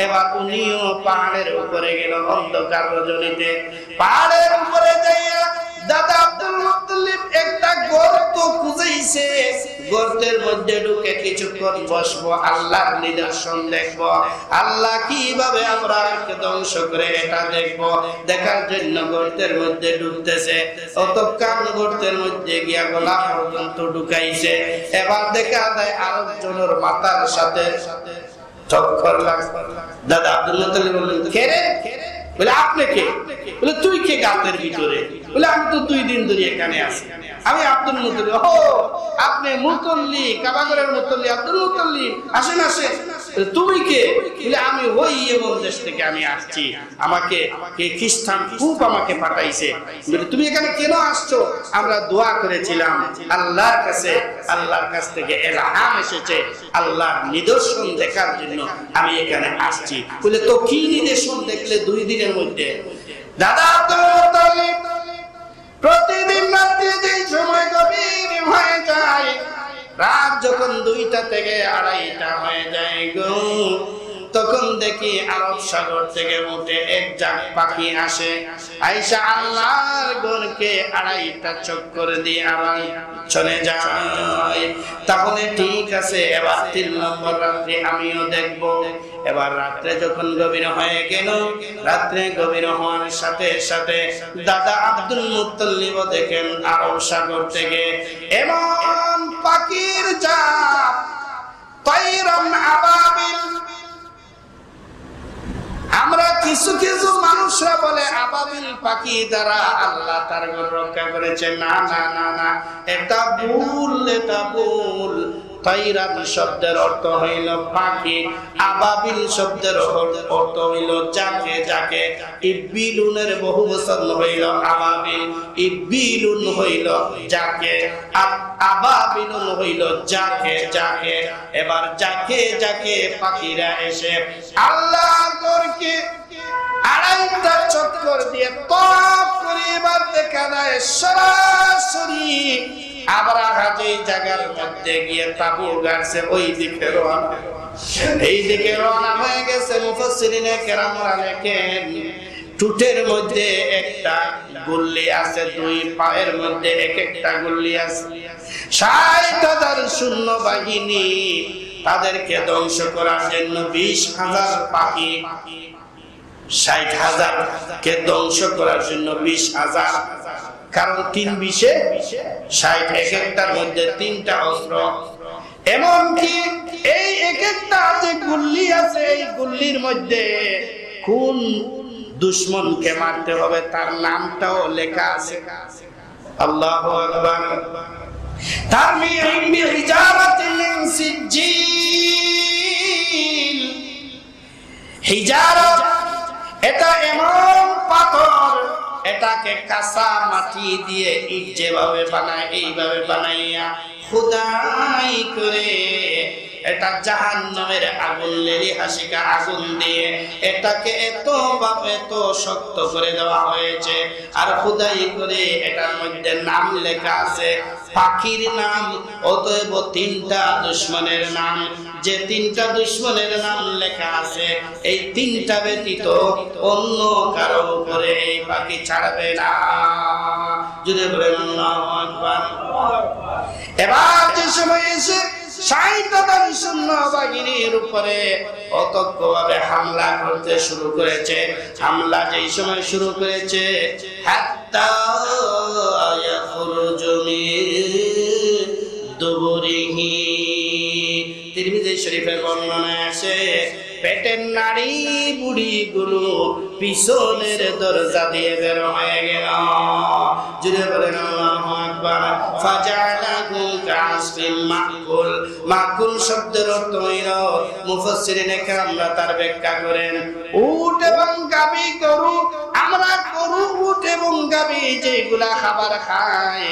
এবার উনিও পাহাড়ের উপরে গেল অন্ধকার রজনীতে। পাহাড়ের উপরে যাইয়া দাদা আব্দুল মুত্তালিব একটা গর্ত খুঁজেছে। গর্তের মধ্যে ঢুকে কিছুক্ষণ বসবো, আল্লাহর নিদর্শন দেখবো, আল্লাহ কিভাবে আমরাকে ধ্বংস করে এটা দেখবো। দেখার জন্য গর্তের মধ্যে ঢুকতেছে। অতক্ষণ গর্তের মধ্যে গিয়া গলা পর্যন্ত ঢুকাইছে। এবার দেখা যায় আরেকজনের মাথার সাথে ঠক্কর লাগছে। দাদা আব্দুল মুত্তালিব বললেন, কে রে? বলে, আপনি কে? বলে, তুই কে গাতের ভিতরে? বলে, আমি তো 2 দিন ধরে এখানে আছি। আমি আব্দুল মুত্তালিব। ও, আপনি মুত্তালি, কাবাগরের মুত্তালি, আব্দুল মুত্তালিব, আসেন আসেন। তুমি কে? বলে, আমি ওই এমন দেশ থেকে আমি আসছি, আমাকে কে খ্রিস্টান খুব আমাকে পাঠাইছে। বলে, তুমি এখানে কেন আসছো? আমরা দোয়া করেছিলাম আল্লাহর কাছে, আল্লাহর কাছ থেকে ইলহাম এসেছে, আল্লাহর নিদর্শন দেখার জন্য আমি এখানে আসছি। বলে, তো কি নিদর্শন দেখলে 2 দিনের মধ্যে? দাদা আব্দুল মুত্তালিব প্রতিদিন রাতে যে সময় গভীর হয়ে যায়, রাত যখন 2টা থেকে 2:30টা হয়ে যায় গো, তখন দেখি আরব সাগর থেকে উঠে এক ঝাঁক পাখি আসে, আয়েশা আল্লাহর ঘরকে 2:30টা চক্কর দিয়ে আবার চলে যায়। তাহলে ঠিক আছে, এবার 3 নম্বর রাত্রে আমিও দেখব। এবার রাত্রে যখন গভীর হয়ে গেল, রাত্রে গভীর হওয়ার সাথে সাথে দাদা আব্দুল মুত্তালিব দেখেন আরব সাগর থেকে এমন পাখির জাত, তাইরান আবাবিল। আমরা কিছু কিছু মানুষরা বলে আবাবিল পাখি দ্বারা আল্লাহ তার ঘর রক্ষা করেছে। না না না না, এটা ভুল, এটা ভুল। তাইরান শব্দের অর্থ হইল পাখি, আবাবিল শব্দের অর্থ হইল যাকে যাকে। ইবিলুনের বহুবচন হইল আবাবিল, ইবিলুন হইল যাকে, আবাবিলুন হইল যাকে যাকে। এবার যাকে যাকে পাখিরা এসে আল্লাহর ঘরকে 2:30টা চক্কর দিয়ে তপ করে এবার দেখা যায় সরাসরি আবরাহা যেই জায়গার মধ্যে গিয়ে তাবু গাড়ছে ওই দিকে রওনা, এই দিকে রওনা হয়ে গেছে। মুফাসসিরিনে কেরামরা লেখেন টুটের মধ্যে একটা গুল্লি আছে, 2 পায়ের মধ্যে এক একটা গুল্লি আছে। 60,000 সৈন্য বাহিনী, তাদেরকে ধ্বংস করার জন্য 20,000 পাখি, 60,000 কে ধ্বংস করার জন্য 20,000। কারণ 3 20 60, এক একটার মধ্যে 3টা অস্ত্র। এমনকি এই এক একটা যে গুল্লি আছে, এই গুল্লির মধ্যে কোন দুশমনকে মারতে হবে তার নামটাও লেখা আছে। আল্লাহু আকবার। তারমিহিম বিহিজারাতিন মিন সিজ্জিল। হিজারা এটা এমন পাথর, এটাকে কাঁচা মাটি দিয়ে ইট যেভাবে বানায় এইভাবে বানাইয়া খোদাই করে এটা জাহান্নামের আগুন, লেলি হাসিকা আগুন দিয়ে এটাকে এত শক্ত করে দেওয়া হয়েছে। আর খোদাই করে এটার মধ্যে নাম লেখা আছে, পাখির নাম। অতএব 3টা দুশমনের নাম, যে 3টা দুশমনের নাম লেখা আছে, এই 3টা ব্যতীত অন্য কারো উপরে এই পাখি ছাড়বে না। যদি বলেন আল্লাহু আকবার। এবার যে সময় এসে 60,000 সৈন্য বাহিনীর উপরে অতর্কভাবে হামলা করতে শুরু করেছে। হামলা যেই সময় শুরু করেছে, হাত্তা ইয়াখরুজু মিন দুবুরিহি, তিরমিজি শরীফের বর্ণনা আছে, পেটের নারী বুড়ি গুলো পিছনের দরজা দিয়ে বের হয়ে গেল। জুড়ে বলেন আল্লাহু আকবার। ফাজালাহু কাসফিল মাকুল। মাকুল শব্দের অর্থ হইল, মুফাসসিরিনে কেরামরা তার ব্যাখ্যা করেন, উট এবং গাবি গরু। আমরা গরু, উট এবং গাবি যেগুলা খাবার খায়,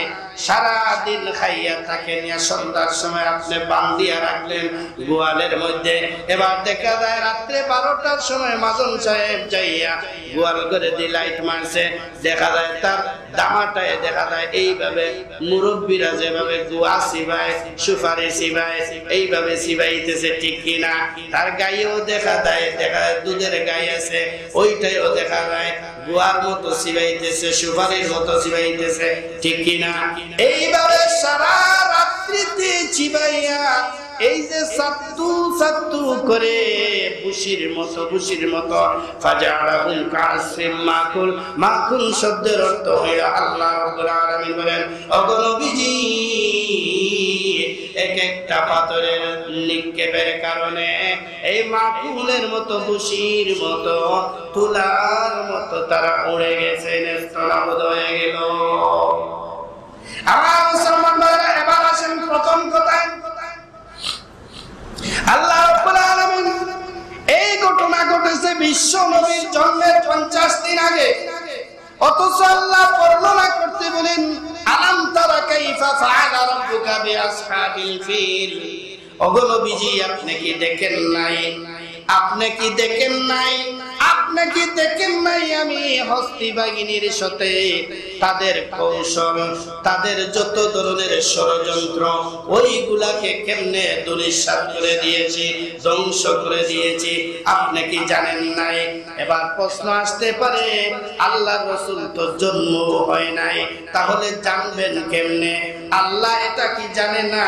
সারা দিন খাইয়া থাকে, নিয়ে সন্ধ্যার সময় আপনি বান্ধিয়া রাখলেন গোয়ালের মধ্যে। এবার দেখা যায় রাত্রে 12টার সময় মাজন সাহেব যাইয়া গোয়াল ঘরে দিয়ে লাইট মারছে, দেখা যায় তার দামাটায় দেখা যায় এইভাবে মুরব্বীরা যেভাবে গোয়া সিবায়, সুপারি সিবায়, এইভাবে সিবাইতেছে, ঠিক কিনা? তার গায়েও দেখা যায় দুধের গায়ে আছে, ওইটাইও দেখা যায় গোয়ার মতো সিবাইতেছে, সুপারির মতো সিবাইতেছে, ঠিক কিনা? এইভাবে সারা রাত্রিতে চিবাইয়া এই যে সাত্তু সাত্তু করে বুশির মতো ফাজারাহুম কাসফিম মাকুল। মাকুল শব্দের অর্থ হইল, আল্লাহ রাব্বুল আলামিন বলেন, ওগো নবীজি, এক একটা পাথরের নিক্ষেপের কারণে এই মাকুলের মতো, বুশির মতো, তুলার মতো তারা উড়ে গেছে, নেস্তনাবুদ হয়ে গেল। আমার মুসলমান ভাইরা, এবার আসেন প্রথম কথায়। আল্লাহ রাব্বুল আলামিন এই ঘটনা ঘটেছে বিশ্ব নবীর জন্মের 50 দিন আগে, অথচ আল্লাহ বর্ণনা করতে বলেন, আলাম তারা কাইফা ফাআলা রাব্বুকা বিআসহাবিল ফিল। ওগো নবীজি, আপনি কি দেখেন নাই আপনি কি দেখেন নাই, আপনি কি দেখেন নাই আমি হস্তি বাহিনীর সাথে তাদের কৌশল, তাদের যত ধরনের ষড়যন্ত্র ওইগুলাকে কেমনে ধূলিসাৎ করে দিয়েছি, ধ্বংস করে দিয়েছি, আপনি কি জানেন নাই? এবার প্রশ্ন আসতে পারে, আল্লাহর রাসূল তো জন্ম হয় নাই, তাহলে জানবেন কেমনে? আল্লাহ এটা কি জানে না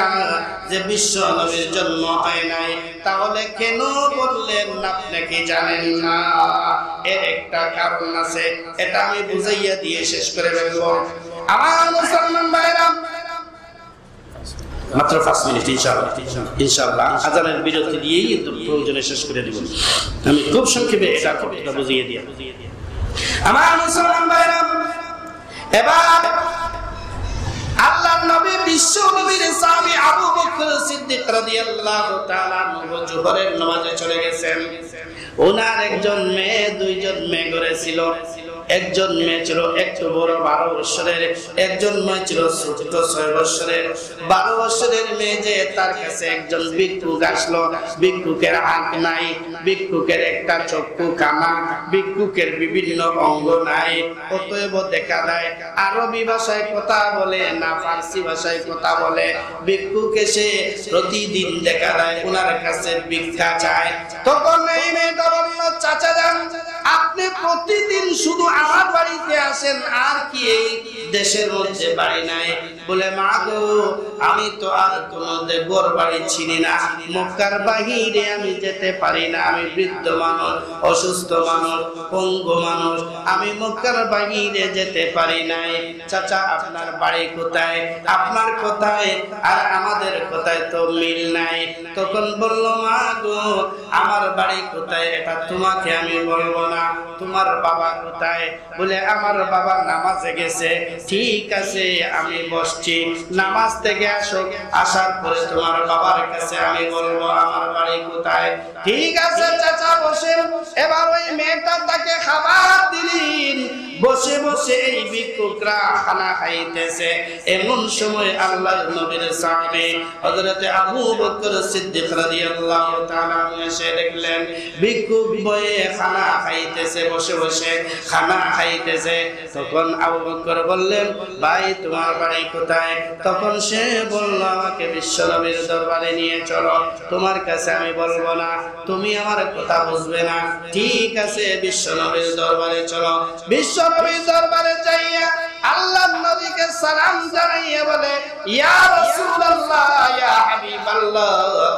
যে বিশ্ব নবীর জন্ম হয় নাই? তাহলে কেন বললেন আপনি কি জানেন না? এর একটা কারণ আছে, এটা আমি বুঝাইয়া দিয়ে শেষ করে ফেলবো। আমার মুসলমান ভাইরা, মাত্র 5 মিনিট ইনশাআল্লাহ আজানের বিরতি দিয়েই প্রয়োজনে শেষ করে দিব। আমি খুব সংক্ষেপে এটা কথা বুঝিয়ে দিই। আমার মুসলমান ভাইরা, এবার আল্লাহর নবী বিশ্ব নবীর সাহাবী আবু বকর সিদ্দিক রাদিয়াল্লাহু তাআলা জোহরের নামাজে চলে গেছেন। ওনার একজন মেয়ে, দুইজন মেয়ে ঘরে ছিল। একজন মেয়ে ছিল একটু বড় 12 বছরের, একজন মেয়ে ছিল ছোট 6 বছরের। 12 বছরের মেয়ে যে তার কাছে একজন ভিক্ষুক আসলো। ভিক্ষুকের হাত নাই, ভিক্ষুকের একটা চক্ষু কানা, ভিক্ষুকের বিভিন্ন অঙ্গ নাই। অতএব দেখা যায় আরবি ভাষায় কথা বলে না ফার্সি ভাষায় কথা বলে। ভিক্ষুক এসে প্রতিদিন দেখা যায় ওনার কাছে ভিক্ষা চায়। তখন এই মেয়েটা বলল, চাচা যান, আপনি প্রতিদিন শুধু আমার বাড়িতে আসেন, আর কি এই দেশের মধ্যে বাড়ি নাই? বলে, মা গো, আমি তো আর কোনো ঘর বাড়ি চিনি না, মক্কার বাহিরে আমি যেতে পারি না, আমি বৃদ্ধ মানুষ, অসুস্থ মানুষ, পঙ্গু মানুষ, আমি মক্কার বাহিরে যেতে পারি নাই। চাচা আপনার বাড়ি কোথায়? আপনার কোথায় আর আমাদের কোথায় তো মিল নাই। তখন বলল, মা গো, আমার বাড়ি কোথায় এটা তোমাকে আমি বলবো না। তোমার বাবা কোথায়? বলে, আমার বাবা নামাজে গেছে। ঠিক আছে, আমি বসছি, নামাজ থেকে আসো, আসার পরে তোমার বাবার কাছে আমি বলবো আমার বাড়ি কোথায়। ঠিক আছে চাচা, বসেন। এবার ওই মেয়েটা তাকে খাবার দিলেন। বসে বসে এই ভিক্ষুকরা খানা খাইতেছে। এমন সময় আল্লাহর নবীর সাহাবী হযরতে আবু বকর সিদ্দিক রাদিয়াল্লাহু তাআলা এসে দেখলেন ভিক্ষুক বয়ে খানা খাইতেছে, বসে বসে খানা খাইতেছে। তখন আবু বকর বললেন, ভাই তোমার বাড়ি কোথায়? তখন সে বলল, আমাকে বিশ্ব নবীর দরবারে নিয়ে চলো, তোমার কাছে আমি বলবো না, তুমি আমার কথা বুঝবে না। ঠিক আছে, বিশ্ব নবীর দরবারে চলো। বিশ্ব নবীর দরবারে যাইয়া আল্লাহর নবীকে সালাম জানাইয়া বলে, ইয়া রাসূলুল্লাহ, ইয়া হাবিবাল্লাহ,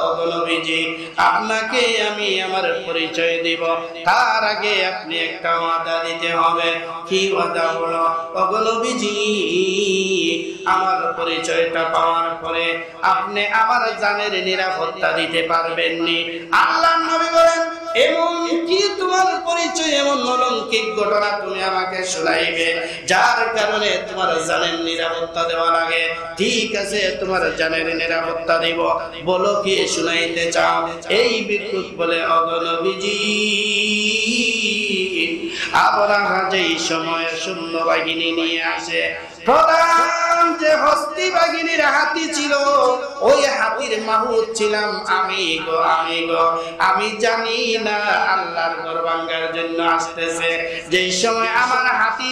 ও নবীজি, আপনাকে আমি আমার পরিচয় দিব। তার আগে আপনি একটা ওয়াদা দিতে হবে। কি ওয়াদা? হলো, ও নবীজি, আমার পরিচয়টা পাওয়ার পরে আপনি আমার জানের নিরাপত্তা দিতে পারবেন নি। আল্লাহর নবী বলেন, এমন কি তোমার পরিচয়, এমন অলৌকিক ঘটনা তুমি আমাকে শোনাইবে যার কারণে তোমার জানের নিরাপত্তা দেওয়া লাগে? ঠিক আছে, তোমার জানের নিরাপত্তা দিব, বলো কি শুনাইতে চাও? এই ভিক্ষুক বলে, ওগো নবীজি, আবরাহা যেই সময় সৈন্যবাহিনী নিয়ে আসে, প্রধান যে হস্তি বাহিনীর হাতি ছিল, ওই হাতির মাহুত ছিলাম আমি গো, আমি গো। আমি জানি না আল্লাহর ঘর ভাঙার জন্য আসতেছে। যেই সময় আমার হাতি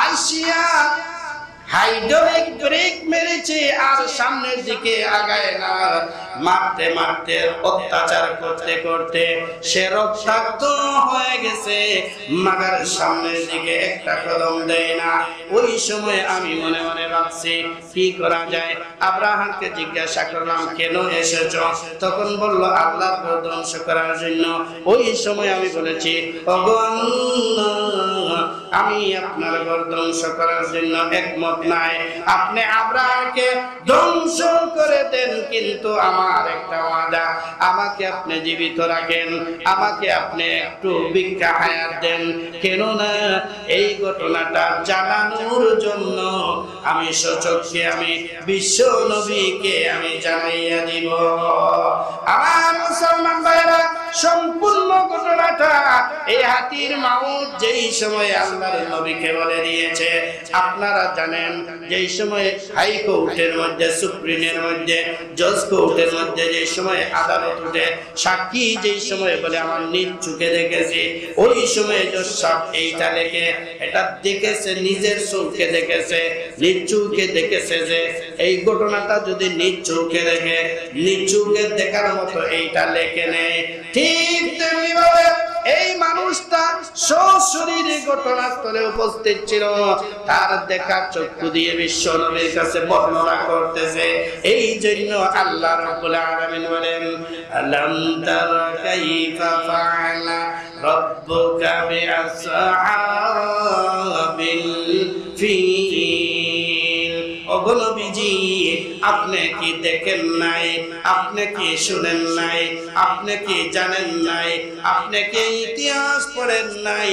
আসিয়া হাইড্রোলিক ব্রেক মেরেছে আর সামনের দিকে আগায় না, মারতে মারতে অত্যাচার করতে করতে সে রক্তাক্ত হয়ে গেছে, মাগার সামনের দিকে একটা কদম দেয় না। ওই সময় আমি মনে মনে ভাবছি কি করা যায়। আব্রাহামকে জিজ্ঞাসা করলাম, কেন এসেছ? তখন বলল, আল্লাহর ঘর ধ্বংস করার জন্য। ওই সময় আমি বলেছি, ওগো আল্লাহ, আমি আপনার ঘর ধ্বংস করার জন্য একমত নাই, আপনি আব্রাহামকে ধ্বংস করে দেন, কিন্তু আমার একটা ওয়াদা, আমাকে আপনি জীবিত রাখেন, আমাকে আপনি একটু ভিক্ষা হায়াত দেন। কেননা এই ঘটনাটা জানানোর জন্য আমি সচক্ষে আমি বিশ্ব নবীকে আমি জানাইয়া দিব। আমার মুসলমান ভাইরা, সম্পূর্ণ ঘটনাটা এই হাতির মাউত যেই সময় আল্লাহর নবীকে বলে দিয়েছে, আপনারা জানেন যেই সময় হাইকোর্টের মধ্যে, সুপ্রিমের মধ্যে, জজ কোর্টের মধ্যে যেই সময় আদালত উঠে, সাক্ষী যেই সময় বলে আমার নিজ চোখে দেখেছি, ওই সময় জজ সাহেব এইটা লেখে, এটা দেখেছে, নিজের চোখে দেখেছে, নিজ চোখে দেখেছে যে এই ঘটনাটা যদি নিজ চোখে দেখে, নিজ চোখে দেখার মতো এইটা লেখে নেয়। ঠিক তেমনি ভাবে এই মানুষটা সশরীরে ঘটনাস্থলে উপস্থিত ছিল, তার দেখা চক্ষু দিয়ে বিশ্ব নবীর কাছে বর্ণনা করতেছে। এই জন্য আল্লাহ রাব্বুল আলামিন বলেন, আলাম তারা কাইফা ফাআলা রাব্বুকা বিআসহাবিল ফিল। ওগো নবীজি, আপনি কি দেখেন নাই, আপনি কি শুনেন নাই, আপনি কি জানেন নাই, আপনি কি ইতিহাস পড়েন নাই,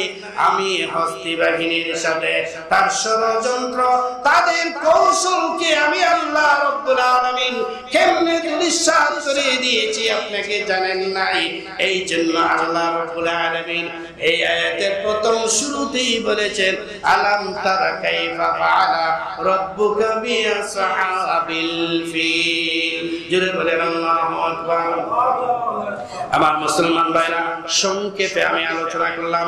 আমি হস্তি বাহিনীর সাথে তার ষড়যন্ত্র, তাদের কৌশলকে আমি আল্লাহ রাব্বুল আলামিন কেমনে দুলিশাত করে দিয়েছি, আপনি কি জানেন নাই? এই জন্য আল্লাহ রাব্বুল আলামিন এই আয়াতের প্রথম শুরুতেই বলেছেন, আলাম তারা কাইফা ফাআলা রাব্বুকা বিআসহাবিল ফিল। জোরে বলেন আল্লাহু আকবার। আমার মুসলমান ভাইরা, সংক্ষেপে আমি আলোচনা করলাম